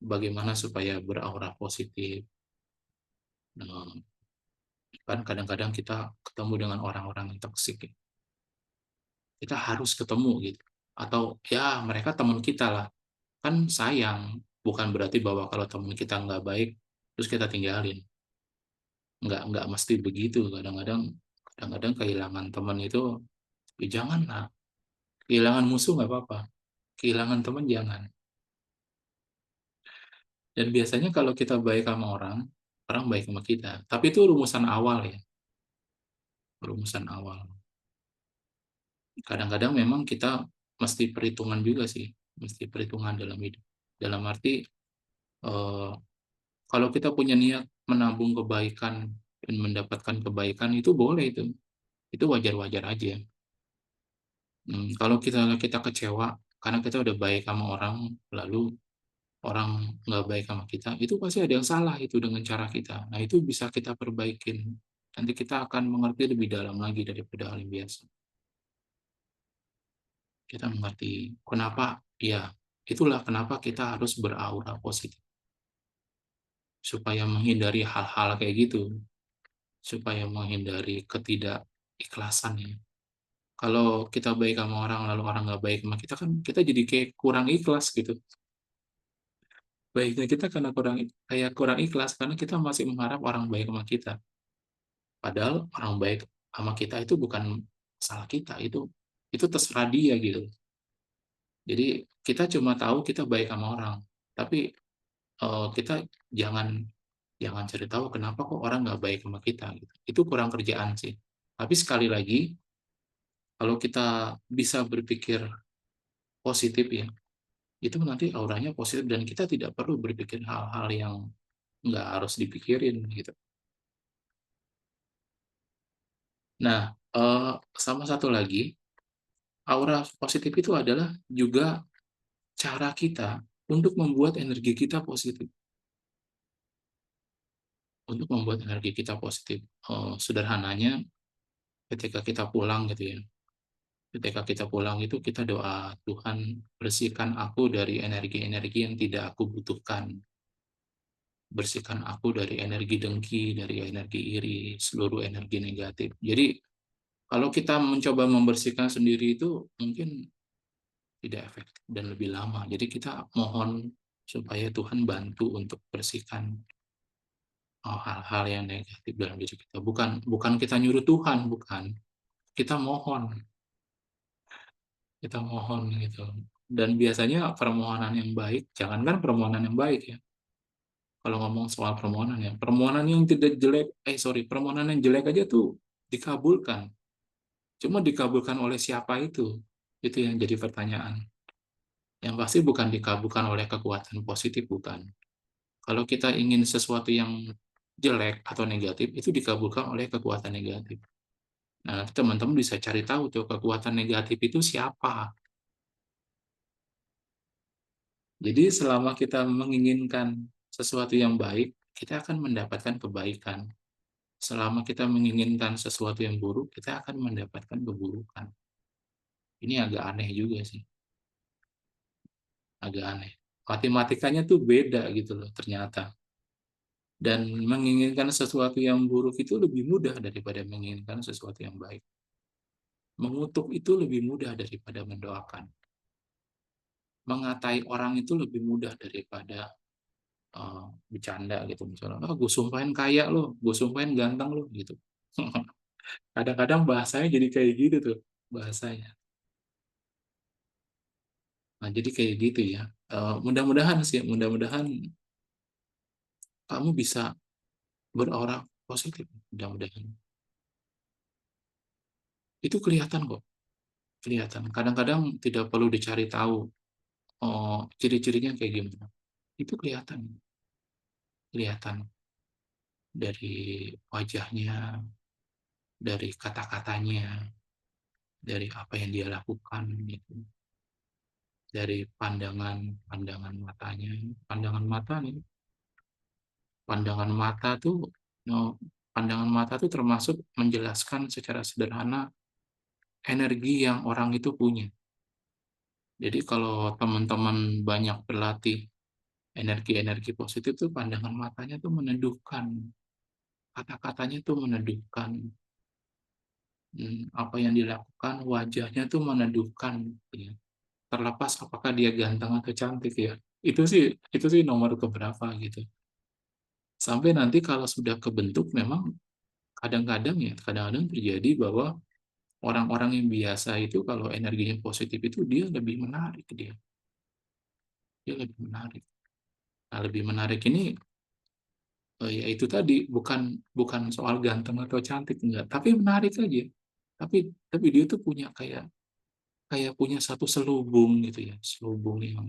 bagaimana supaya beraura positif. Nah, kan kadang-kadang kita ketemu dengan orang-orang yang toksik ya. Kita harus ketemu gitu. Atau ya mereka teman kita lah. Kan sayang, bukan berarti bahwa kalau teman kita nggak baik, terus kita tinggalin. Nggak mesti begitu. Kadang-kadang kehilangan teman itu, ya janganlah. Kehilangan musuh nggak apa-apa. Kehilangan teman jangan. Dan biasanya kalau kita baik sama orang, orang baik sama kita. Tapi itu rumusan awal ya, rumusan awal. Kadang-kadang memang kita mesti perhitungan juga sih, mesti perhitungan dalam hidup. Dalam arti, eh, kalau kita punya niat menabung kebaikan dan mendapatkan kebaikan itu boleh itu wajar-wajar aja. Kalau kita kecewa karena kita udah baik sama orang, lalu orang nggak baik sama kita, itu pasti ada yang salah itu dengan cara kita. Nah, itu bisa kita perbaikin. Nanti kita akan mengerti lebih dalam lagi daripada hal yang biasa. Kita mengerti kenapa, ya, itulah kenapa kita harus beraura positif. Supaya menghindari hal-hal kayak gitu. Supaya menghindari ketidakikhlasan ya. Kalau kita baik sama orang, lalu orang nggak baik sama kita, kan kita jadi kayak kurang ikhlas gitu. baiknya kita karena kurang ikhlas karena kita masih mengharap orang baik sama kita. Padahal orang baik sama kita itu bukan salah kita, itu terserah dia gitu. Jadi kita cuma tahu kita baik sama orang, tapi kita jangan jangan cari tahu kenapa kok orang nggak baik sama kita gitu. Itu kurang kerjaan sih. Tapi sekali lagi, kalau kita bisa berpikir positif ya, itu nanti auranya positif dan kita tidak perlu berpikir hal-hal yang nggak harus dipikirin gitu. Nah, sama satu lagi, aura positif itu adalah juga cara kita untuk membuat energi kita positif. Untuk membuat energi kita positif. Sederhananya, ketika kita pulang gitu ya, ketika kita pulang itu kita doa, Tuhan bersihkan aku dari energi-energi yang tidak aku butuhkan. Bersihkan aku dari energi dengki, dari energi iri, seluruh energi negatif. Jadi kalau kita mencoba membersihkan sendiri itu mungkin tidak efektif dan lebih lama. Jadi kita mohon supaya Tuhan bantu untuk bersihkan hal-hal yang negatif dalam diri kita. Bukan bukan kita nyuruh Tuhan, bukan. Kita mohon, kita mohon gitu. Dan biasanya permohonan yang baik, jangankan permohonan yang baik ya. Kalau ngomong soal permohonan ya, permohonan yang tidak jelek, permohonan yang jelek aja tuh dikabulkan. Cuma dikabulkan oleh siapa itu? Itu yang jadi pertanyaan. Yang pasti bukan dikabulkan oleh kekuatan positif, bukan. Kalau kita ingin sesuatu yang jelek atau negatif, itu dikabulkan oleh kekuatan negatif. Nah, nanti teman-teman bisa cari tahu tuh kekuatan negatif itu siapa. Jadi selama kita menginginkan sesuatu yang baik, kita akan mendapatkan kebaikan. Selama kita menginginkan sesuatu yang buruk, kita akan mendapatkan keburukan. Ini agak aneh juga sih, agak aneh. Matematikanya tuh beda gitu loh ternyata. Dan menginginkan sesuatu yang buruk itu lebih mudah daripada menginginkan sesuatu yang baik. Mengutuk itu lebih mudah daripada mendoakan. Mengatai orang itu lebih mudah daripada bercanda gitu misalnya. Oh, gue sumpahin kaya lo, gue sumpahin ganteng lo gitu. Kadang-kadang bahasanya jadi kayak gitu tuh bahasanya. Nah, jadi kayak gitu ya. Mudah-mudahan sih, mudah-mudahan kamu bisa beraura positif. Mudah-mudahan. Itu kelihatan kok, kelihatan. Kadang-kadang tidak perlu dicari tahu ciri-cirinya kayak gimana. Itu kelihatan, kelihatan dari wajahnya, dari kata-katanya, dari apa yang dia lakukan gitu, dari pandangan matanya, pandangan mata nih, pandangan mata tuh, no, pandangan mata tuh termasuk menjelaskan secara sederhana energi yang orang itu punya. Jadi kalau teman-teman banyak berlatih energi-energi positif tuh pandangan matanya tuh meneduhkan, kata-katanya tuh meneduhkan, apa yang dilakukan wajahnya tuh meneduhkan ya. Terlepas apakah dia ganteng atau cantik ya. Itu sih nomor keberapa gitu. Sampai nanti kalau sudah kebentuk memang kadang-kadang ya, kadang-kadang terjadi bahwa orang-orang yang biasa itu kalau energinya positif itu dia lebih menarik dia. Dia lebih menarik. Nah, lebih menarik ini ya itu tadi bukan bukan soal ganteng atau cantik enggak, tapi menarik aja. Tapi dia tuh punya kayak kayak punya satu selubung gitu ya, selubung yang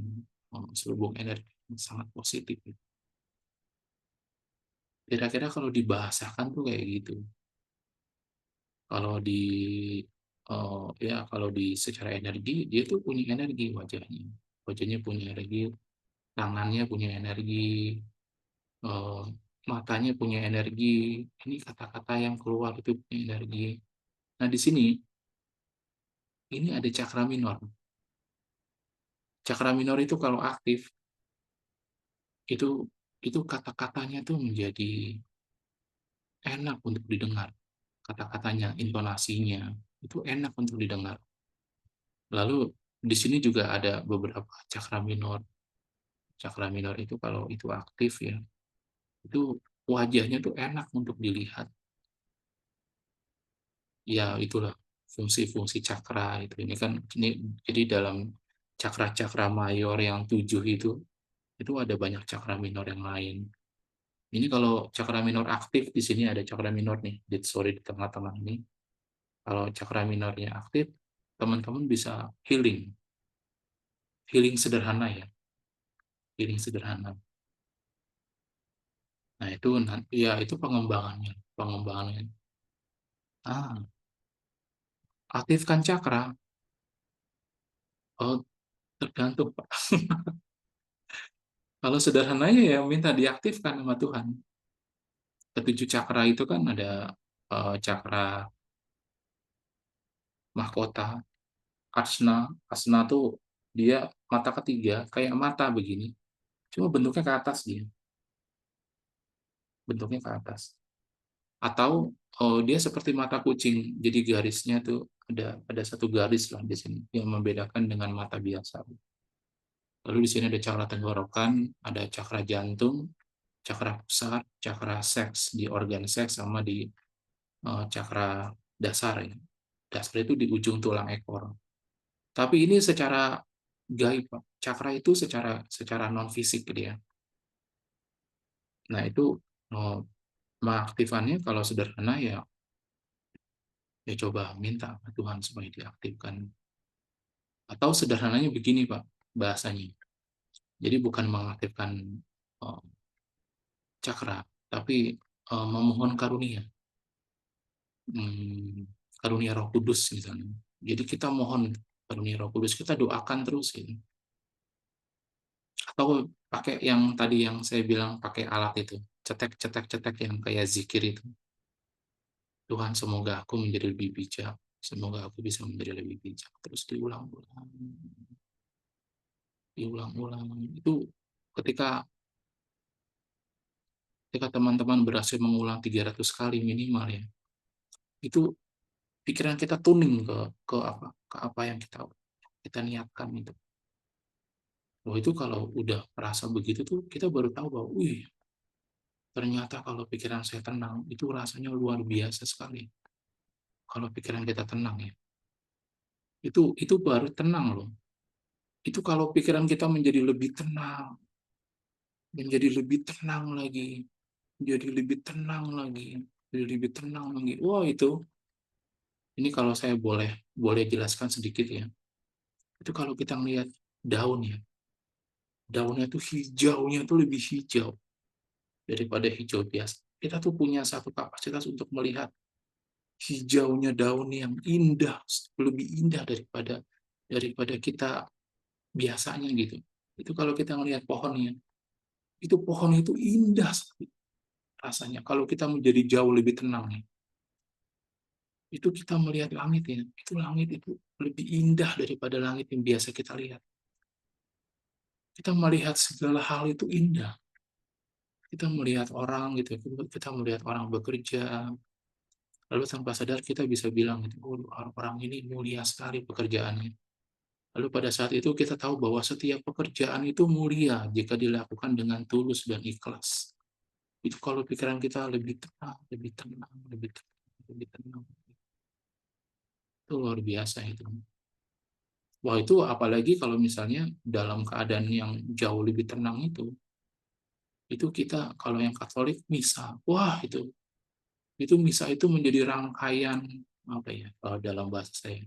selubung energi yang sangat positif. Kira-kira kalau dibahasakan tuh kayak gitu. Kalau di ya kalau di secara energi dia tuh punya energi wajahnya. Wajahnya punya energi, tangannya punya energi, eh, matanya punya energi. Ini kata-kata yang keluar itu punya energi. Nah, di sini ini ada cakra minor. Cakra minor itu kalau aktif itu itu kata-katanya tuh menjadi enak untuk didengar. Kata-katanya, intonasinya itu enak untuk didengar. Lalu di sini juga ada beberapa cakra minor. Cakra minor itu kalau itu aktif ya, itu wajahnya tuh enak untuk dilihat. Ya itulah fungsi-fungsi cakra itu. Ini kan ini jadi dalam cakra-cakra mayor yang 7 itu ada banyak cakra minor yang lain. Ini kalau cakra minor aktif, di sini ada cakra minor nih, sorry di tengah-tengah ini. Kalau cakra minornya aktif, teman-teman bisa healing, healing sederhana ya, healing sederhana. Nah itu ya itu pengembangannya, pengembangannya. Ah, aktifkan cakra. Oh, tergantung Pak. Kalau sederhananya ya minta diaktifkan sama Tuhan. Ketujuh cakra itu kan ada cakra mahkota, asna. Asna tuh dia mata ketiga, kayak mata begini. Cuma bentuknya ke atas dia, bentuknya ke atas. Atau dia seperti mata kucing, jadi garisnya tuh ada satu garis lah di sini yang membedakan dengan mata biasa. Lalu di sini ada cakra tenggorokan, ada cakra jantung, cakra pusat, cakra seks di organ seks, sama di cakra dasar ya. Dasar itu di ujung tulang ekor. Tapi ini secara gaib, Pak. Cakra itu secara non fisik dia. Nah, itu eh, mengaktifkannya kalau sederhana ya coba minta ke Tuhan supaya diaktifkan. Atau sederhananya begini, Pak, bahasanya. Jadi bukan mengaktifkan eh, cakra, tapi memohon karunia. Hmm, karunia Roh Kudus misalnya. Jadi kita mohon karunia Roh Kudus, kita doakan terus gitu. Atau pakai yang tadi yang saya bilang pakai alat itu, cetek cetek cetek yang kayak zikir itu. Tuhan, semoga aku menjadi lebih bijak, semoga aku bisa menjadi lebih bijak. Terus diulang-ulang, diulang-ulang. Itu ketika ketika teman-teman berhasil mengulang 300 kali minimal ya, itu pikiran kita tuning ke apa yang kita niatkan itu. Oh, itu kalau udah merasa begitu tuh kita baru tahu bahwa, wih, ternyata kalau pikiran saya tenang itu rasanya luar biasa sekali. Kalau pikiran kita tenang ya, itu baru tenang loh. Itu kalau pikiran kita menjadi lebih tenang, menjadi lebih tenang lagi, jadi lebih tenang lagi, jadi lebih tenang lagi. Wah, itu ini kalau saya boleh boleh jelaskan sedikit ya. Itu kalau kita melihat daun ya, daunnya tuh hijaunya tuh lebih hijau daripada hijau biasa. Kita tuh punya satu kapasitas untuk melihat hijaunya daun yang indah, lebih indah daripada daripada kita biasanya gitu. Itu kalau kita melihat pohonnya, itu pohon itu indah sekali rasanya. Kalau kita menjadi jauh lebih tenang ya, itu kita melihat langit ya, itu langit itu lebih indah daripada langit yang biasa kita lihat. Kita melihat segala hal itu indah. Kita melihat orang gitu, kita melihat orang bekerja, lalu tanpa sadar kita bisa bilang gitu, oh, orang ini mulia sekali pekerjaannya. Lalu pada saat itu kita tahu bahwa setiap pekerjaan itu mulia jika dilakukan dengan tulus dan ikhlas. Itu kalau pikiran kita lebih tenang, lebih tenang, lebih tenang, lebih tenang. Itu luar biasa itu. Wah, itu apalagi kalau misalnya dalam keadaan yang jauh lebih tenang itu kita kalau yang Katolik misa. Wah, itu misa itu menjadi rangkaian apa ya kalau dalam bahasa saya,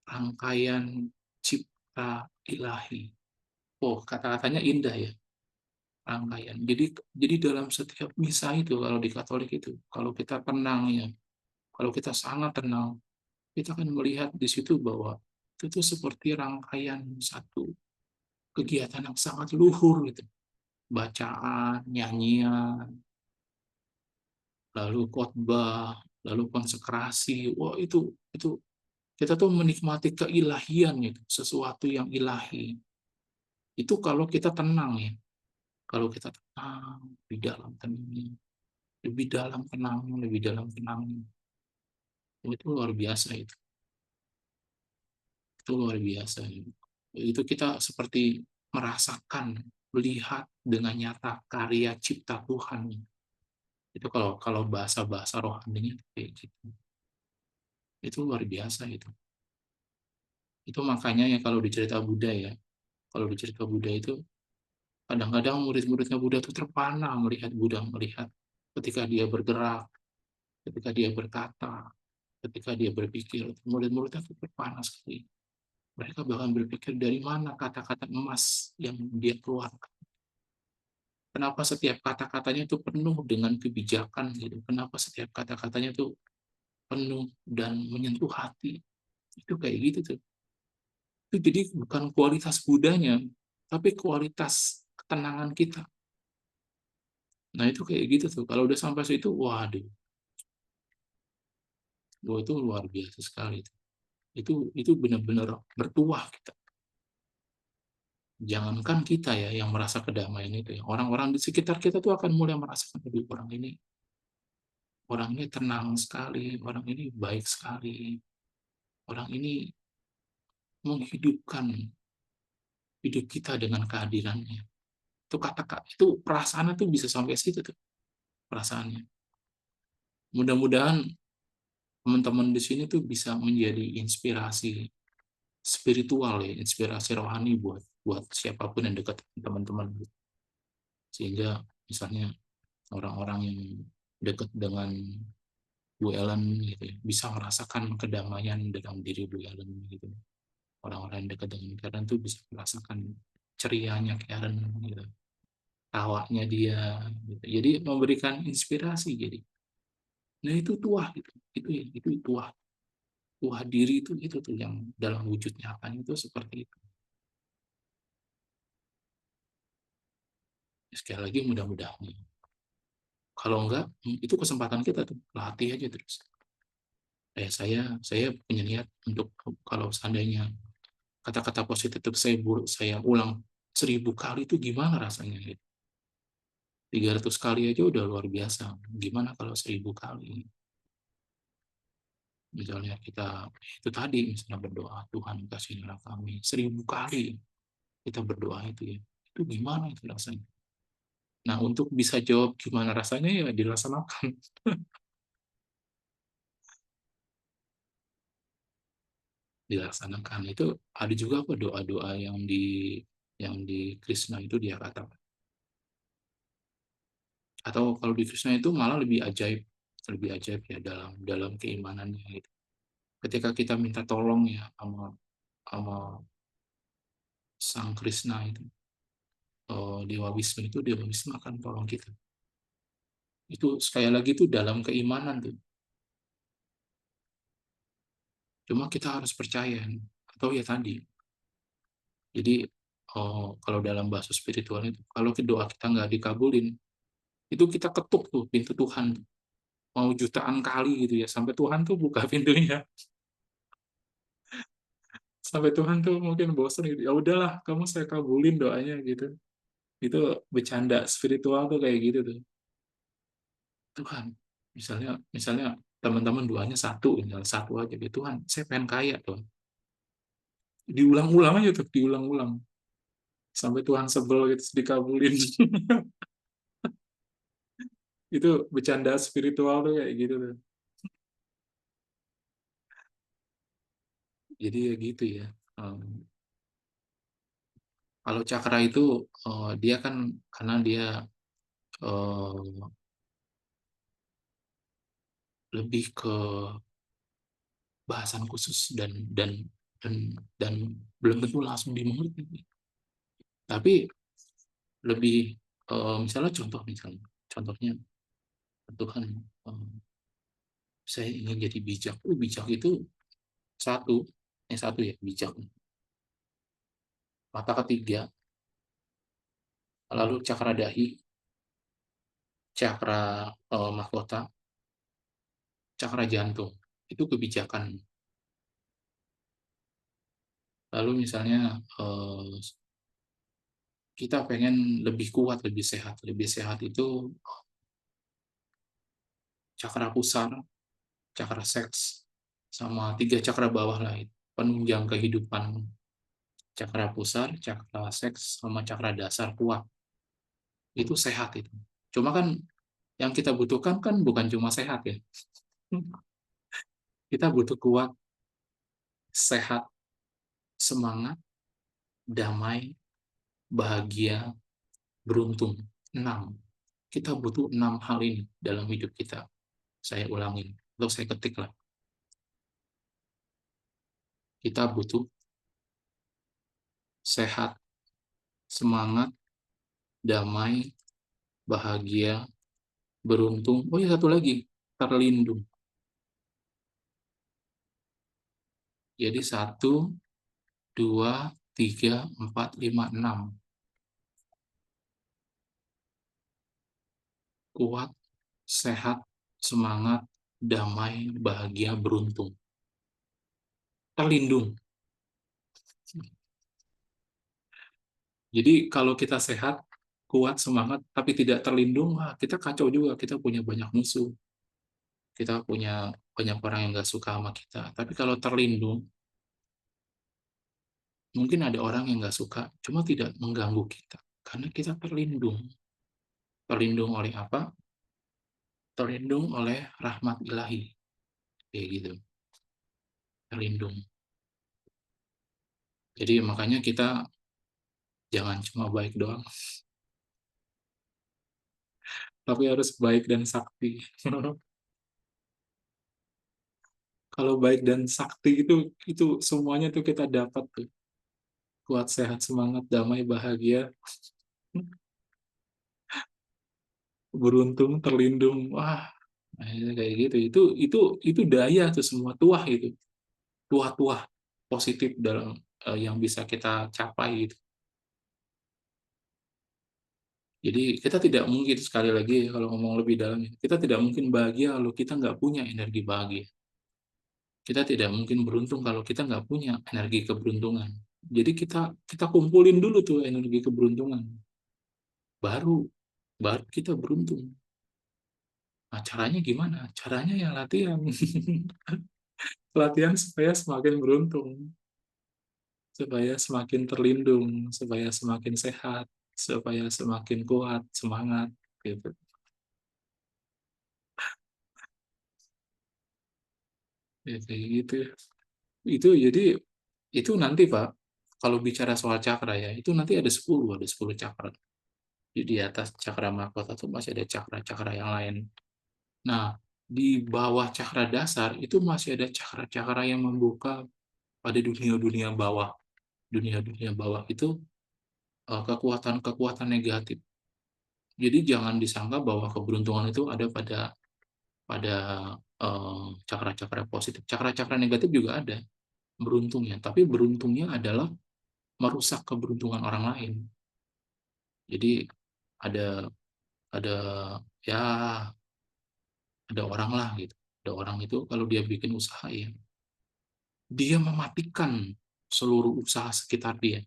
rangkaian cipta ilahi. Oh, kata-katanya indah ya, rangkaian. Jadi dalam setiap misa itu kalau di Katolik itu, kalau kita tenang ya, kalau kita sangat tenang, kita akan melihat di situ bahwa itu tuh seperti rangkaian satu kegiatan yang sangat luhur gitu. Bacaan, nyanyian, lalu khotbah, lalu konsekrasi. Wah, itu kita tuh menikmati keilahian itu, sesuatu yang ilahi. Itu kalau kita tenang ya. Kalau kita tenang, di dalam tenangnya, lebih dalam tenangnya, lebih dalam tenangnya. Itu luar biasa itu. Itu luar biasa. Itu kita seperti merasakan, melihat dengan nyata karya cipta Tuhan. Itu kalau kalau bahasa-bahasa rohaninya kayak gitu. Itu luar biasa itu. Itu makanya ya kalau di cerita Buddha ya, kalau di cerita Buddha itu kadang-kadang murid-muridnya Buddha itu terpana melihat Buddha, melihat ketika dia bergerak, ketika dia berkata, ketika dia berpikir, murid-muridnya itu terpana sekali. Mereka bahkan berpikir dari mana kata-kata emas yang dia keluarkan. Kenapa setiap kata-katanya itu penuh dengan kebijakan gitu. Kenapa setiap kata-katanya itu penuh dan menyentuh hati. Itu kayak gitu tuh. Itu jadi bukan kualitas Budanya, tapi kualitas ketenangan kita. Nah itu kayak gitu tuh. Kalau udah sampai situ, waduh, wah, itu luar biasa sekali. Itu benar-benar bertuah kita. Jangankan kita ya yang merasa kedamaian itu ya, orang-orang di sekitar kita tuh akan mulai merasakan, aduh, orang ini tenang sekali, orang ini baik sekali, orang ini menghidupkan hidup kita dengan kehadirannya. Itu kata-kata, itu perasaannya tuh bisa sampai situ tuh perasaannya. Mudah-mudahan teman-teman di sini tuh bisa menjadi inspirasi spiritual ya, inspirasi rohani buat buat siapapun yang dekat teman-teman. Sehingga misalnya orang-orang yang dekat dengan Bu Ellen gitu ya, bisa merasakan kedamaian dalam diri Bu Ellen gitu. Orang-orang yang dekat dengan Karen tuh bisa merasakan cerianya Karen gitu, tawanya dia gitu. Jadi memberikan inspirasi jadi. Nah itu tuah gitu. Itu tuah. Tuah diri itu tuh yang dalam wujud nyatanya itu seperti itu. Sekali lagi mudah-mudahan. Kalau enggak, itu kesempatan kita tuh latih aja terus. Saya punya niat untuk kalau seandainya kata-kata positif itu saya ulang 1000 kali itu gimana rasanya gitu. 300 kali aja udah luar biasa. Gimana kalau 1000 kali? Misalnya kita itu tadi misalnya berdoa Tuhan kasihlah kami 1000 kali kita berdoa itu ya. Itu gimana itu rasanya? Nah untuk bisa jawab gimana rasanya ya dilaksanakan. Dilaksanakan itu ada juga apa doa-doa yang di Krishna itu dia katakan. Atau kalau di Krishna itu malah lebih ajaib ya dalam dalam keimanannya itu. Ketika kita minta tolong ya sama sama Sang Krishna itu, Dewa Wisnu itu Dewa Wisnu akan tolong kita. Itu sekali lagi itu dalam keimanan tuh. Cuma kita harus percaya atau ya tadi. Jadi kalau dalam bahasa spiritual itu kalau doa kita nggak dikabulin, itu kita ketuk tuh pintu Tuhan mau jutaan kali gitu ya sampai Tuhan tuh buka pintunya. Sampai Tuhan tuh mungkin bosan gitu. Ya udahlah, kamu saya kabulin doanya gitu. Itu bercanda spiritual tuh kayak gitu tuh. Tuhan, misalnya misalnya teman-teman doanya satu, misalnya satu aja gitu. Tuhan, saya pengen kaya tuh. Diulang-ulang aja tuh, diulang-ulang. Sampai Tuhan sebel gitu, dikabulin. Itu bercanda spiritual tuh kayak gitu tuh. Jadi ya gitu ya. Um, Kalau cakra itu dia kan karena dia uh, lebih ke bahasan khusus dan dan belum tentu langsung dimengerti. Tapi lebih misalnya contohnya Tuhan, eh, saya ingin jadi bijak. Bijak itu satu, satu ya bijak. Mata ketiga, lalu cakra dahi, cakra mahkota, cakra jantung. Itu kebijakan. Lalu misalnya kita pengen lebih kuat, lebih sehat. Lebih sehat itu cakra pusar, cakra seks, sama 3 cakra bawah lah, penunjang kehidupan. cakra pusar, cakra seks, sama cakra dasar kuat. Itu sehat itu. Cuma kan yang kita butuhkan kan bukan cuma sehat ya. Kita butuh kuat, sehat, semangat, damai, bahagia, beruntung. 6. Kita butuh 6 hal ini dalam hidup kita. Saya ulangin, atau saya ketik lah. Kita butuh sehat, semangat, damai, bahagia, beruntung. Oh ya, satu lagi, terlindung. Jadi 1, 2, 3, 4, 5, 6. Kuat, sehat, semangat, damai, bahagia, beruntung. Terlindung. Jadi kalau kita sehat, kuat, semangat, tapi tidak terlindung, wah, kita kacau juga. Kita punya banyak musuh. Kita punya banyak orang yang nggak suka sama kita. Tapi kalau terlindung, mungkin ada orang yang nggak suka, cuma tidak mengganggu kita. Karena kita terlindung. Terlindung oleh apa? Terlindung oleh rahmat ilahi. Kayak gitu. Terlindung. Jadi makanya kita jangan cuma baik doang, tapi harus baik dan sakti. Kalau baik dan sakti itu semuanya tuh kita dapat tuh. Kuat, sehat, semangat, damai, bahagia, beruntung, terlindung. Wah, kayak gitu. Itu daya tuh semua tuah itu. Tuah-tuah positif dalam yang bisa kita capai gitu. Jadi kita tidak mungkin, sekali lagi kalau ngomong lebih dalam, kita tidak mungkin bahagia kalau kita nggak punya energi bahagia. Kita tidak mungkin beruntung kalau kita nggak punya energi keberuntungan. Jadi kita kumpulin dulu tuh energi keberuntungan. Baru baru kita beruntung. Nah, caranya gimana? Caranya ya latihan. Latihan supaya semakin beruntung, supaya semakin terlindung, supaya semakin sehat, supaya semakin kuat, semangat, gitu. Ya, kayak gitu. Jadi itu nanti Pak, kalau bicara soal cakra ya, itu nanti ada 10 cakra. Di atas cakra mahkota itu masih ada cakra-cakra yang lain. Nah, di bawah cakra dasar itu masih ada cakra-cakra yang membuka pada dunia-dunia bawah. Dunia-dunia bawah itu kekuatan-kekuatan negatif. Jadi jangan disangka bahwa keberuntungan itu ada pada cakra-cakra positif. Cakra-cakra negatif juga ada beruntungnya, tapi beruntungnya adalah merusak keberuntungan orang lain. Jadi ada ada ya ada orang lah gitu. Ada orang itu kalau dia bikin usaha ya, dia mematikan seluruh usaha sekitar dia.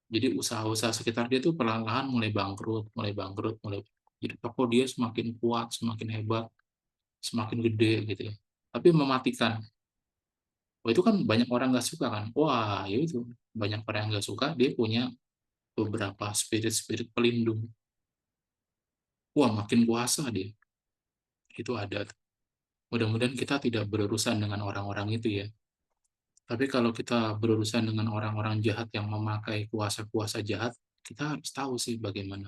Jadi usaha-usaha sekitar dia tuh perlahan-lahan mulai bangkrut, mulai bangkrut, mulai. Jadi toko dia semakin kuat, semakin hebat, semakin gede gitu ya. Tapi mematikan. Wah, itu kan banyak orang nggak suka kan. Wah, ya itu banyak orang yang nggak suka. Dia punya beberapa spirit-spirit pelindung. Wah, makin kuasa dia. Itu ada. Mudah-mudahan kita tidak berurusan dengan orang-orang itu ya. Tapi kalau kita berurusan dengan orang-orang jahat yang memakai kuasa-kuasa jahat, kita harus tahu sih bagaimana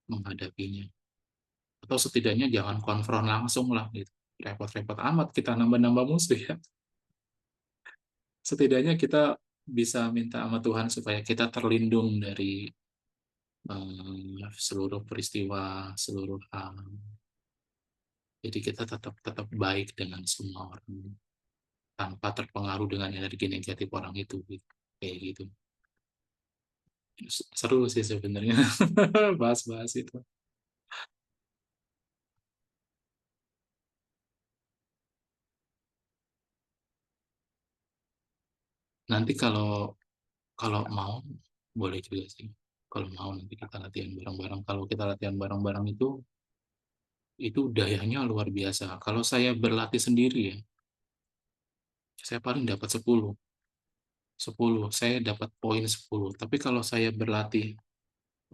menghadapinya. Atau setidaknya jangan konfront langsung lah gitu. Repot-repot amat kita nambah-nambah musuh ya. Setidaknya kita bisa minta sama Tuhan supaya kita terlindung dari seluruh peristiwa, seluruh hal. Jadi kita tetap tetap baik dengan semua orang tanpa terpengaruh dengan energi negatif orang itu gitu. Kayak gitu. Seru sih sebenarnya bahas-bahas itu. Nanti kalau kalau mau boleh juga sih. Kalau mau nanti kita latihan bareng-bareng. Kalau kita latihan bareng-bareng itu dayanya luar biasa. Kalau saya berlatih sendiri ya, saya paling dapat 10. 10, saya dapat poin 10. Tapi kalau saya berlatih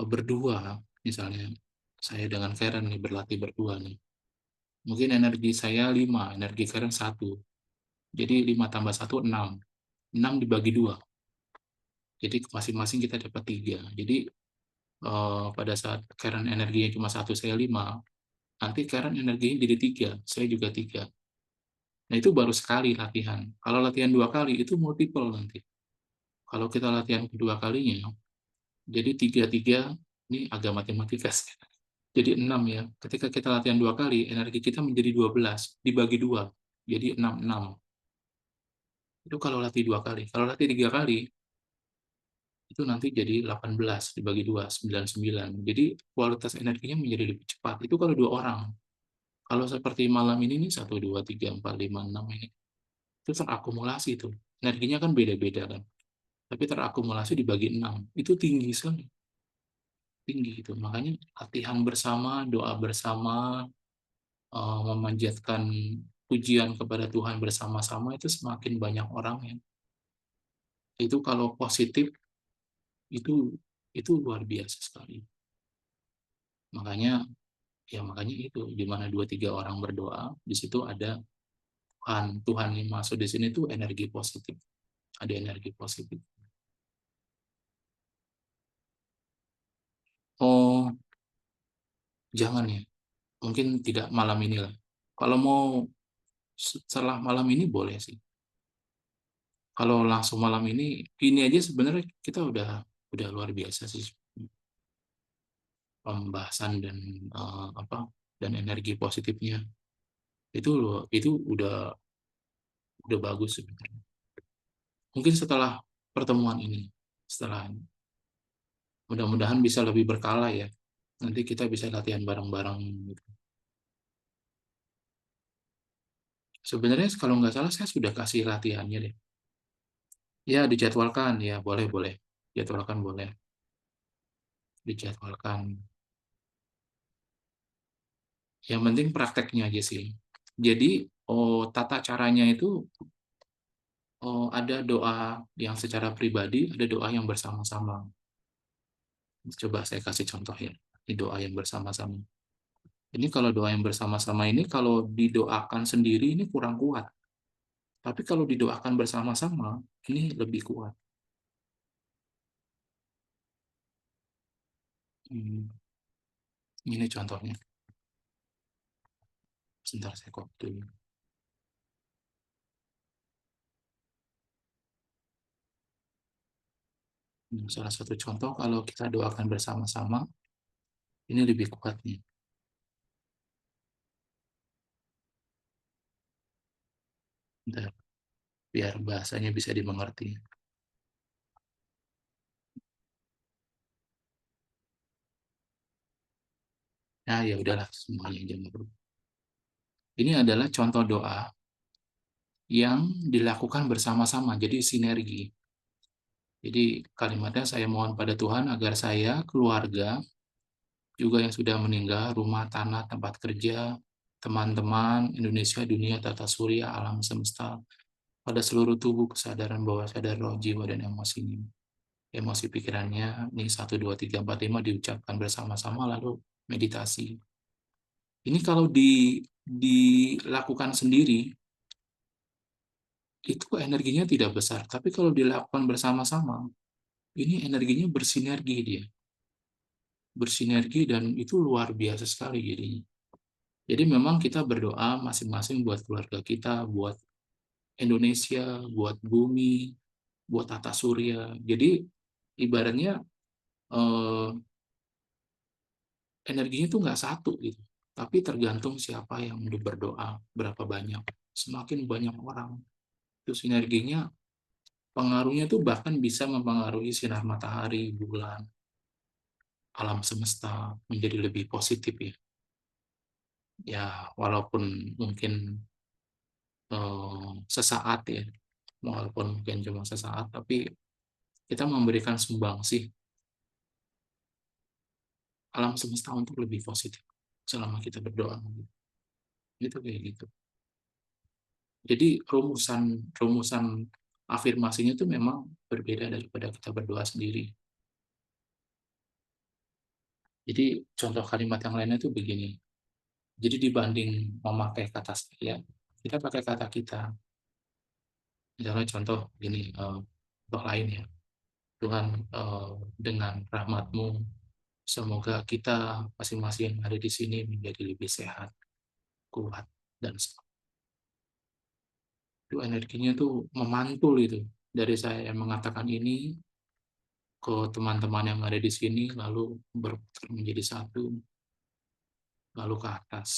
berdua, misalnya saya dengan Karen nih berlatih berdua nih, mungkin energi saya 5, energi Karen 1. Jadi 5 tambah 1, 6. 6 dibagi 2. Jadi masing-masing kita dapat 3. Jadi pada saat Karen energinya cuma 1, saya 5, nanti Karen energinya jadi 3, saya juga 3. Nah, itu baru sekali latihan. Kalau latihan 2 kali, itu multiple nanti. Kalau kita latihan kedua kalinya, jadi 3, 3, ini agak matematika sih. Jadi 6 ya. Ketika kita latihan 2 kali, energi kita menjadi 12, dibagi 2, jadi 6, 6. Itu kalau latih 2 kali. Kalau latih 3 kali, itu nanti jadi 18 dibagi 2, 9, 9. Jadi kualitas energinya menjadi lebih cepat. Itu kalau 2 orang. Kalau seperti malam ini nih, 1, 2, 3, 4, 5, 6 ini, itu terakumulasi tuh. Energinya kan beda-beda kan. Tapi terakumulasi dibagi 6. Itu tinggi sekali. Tinggi itu. Makanya latihan bersama, doa bersama, memanjatkan pujian kepada Tuhan bersama-sama itu semakin banyak orang ya. Itu kalau positif itu luar biasa sekali. Makanya makanya itu di mana 2 3 orang berdoa, di situ ada Tuhan. Tuhan yang masuk di sini tuh energi positif. Ada energi positif. Oh, jangan ya. Mungkin tidak malam ini lah. Kalau mau setelah malam ini boleh sih. Kalau langsung malam ini aja sebenarnya kita udah luar biasa sih pembahasan dan dan energi positifnya itu udah bagus sebenarnya. Mungkin setelah pertemuan ini, setelah mudah-mudahan bisa lebih berkala ya. Nanti kita bisa latihan bareng-bareng gitu. Sebenarnya kalau nggak salah saya sudah kasih latihannya deh. Ya dijadwalkan ya boleh boleh. Jadwalkan boleh. Dijadwalkan. Yang penting prakteknya aja sih. Jadi tata caranya itu ada doa yang secara pribadi, ada doa yang bersama-sama. Coba saya kasih contoh ya. Ini doa yang bersama-sama. Ini kalau doa yang bersama-sama ini kalau didoakan sendiri ini kurang kuat. Tapi kalau didoakan bersama-sama ini lebih kuat. Hmm, ini contohnya. Sebentar saya copy dulu. Salah satu contoh kalau kita doakan bersama-sama ini lebih kuat nih. Bentar, biar bahasanya bisa dimengerti. Nah, ya udahlah semuanya jangan dulu. Ini adalah contoh doa yang dilakukan bersama-sama, jadi sinergi. Jadi kalimatnya saya mohon pada Tuhan agar saya, keluarga, juga yang sudah meninggal, rumah, tanah, tempat kerja, teman-teman, Indonesia, dunia, tata surya, alam semesta, pada seluruh tubuh kesadaran bawah sadar roh, jiwa, dan emosi ini. Emosi pikirannya, ini 1, 2, 3, 4, 5 diucapkan bersama-sama, lalu meditasi. Ini kalau dilakukan sendiri, itu energinya tidak besar. Tapi kalau dilakukan bersama-sama, ini energinya bersinergi dia. Bersinergi dan itu luar biasa sekali jadinya. Jadi memang kita berdoa masing-masing buat keluarga kita, buat Indonesia, buat bumi, buat tata surya. Jadi ibaratnya eh, energinya itu nggak satu gitu. Tapi tergantung siapa yang udah berdoa, berapa banyak. Semakin banyak orang, itu sinerginya, pengaruhnya tuh bahkan bisa mempengaruhi sinar matahari, bulan, alam semesta menjadi lebih positif ya. Ya, walaupun mungkin sesaat ya, walaupun mungkin cuma sesaat, tapi kita memberikan sumbangsi alam semesta untuk lebih positif selama kita berdoa. Itu kayak gitu. Jadi rumusan rumusan afirmasinya tuh memang berbeda daripada kita berdoa sendiri. Jadi contoh kalimat yang lainnya tuh begini, jadi dibanding memakai kata saya, kita pakai kata kita. Misalnya contoh gini, contoh lain ya, Tuhan, dengan rahmat-Mu, semoga kita masing-masing yang ada di sini menjadi lebih sehat, kuat, dan itu energinya tuh memantul itu. Dari saya yang mengatakan ini ke teman-teman yang ada di sini, lalu berputar menjadi satu, lalu ke atas.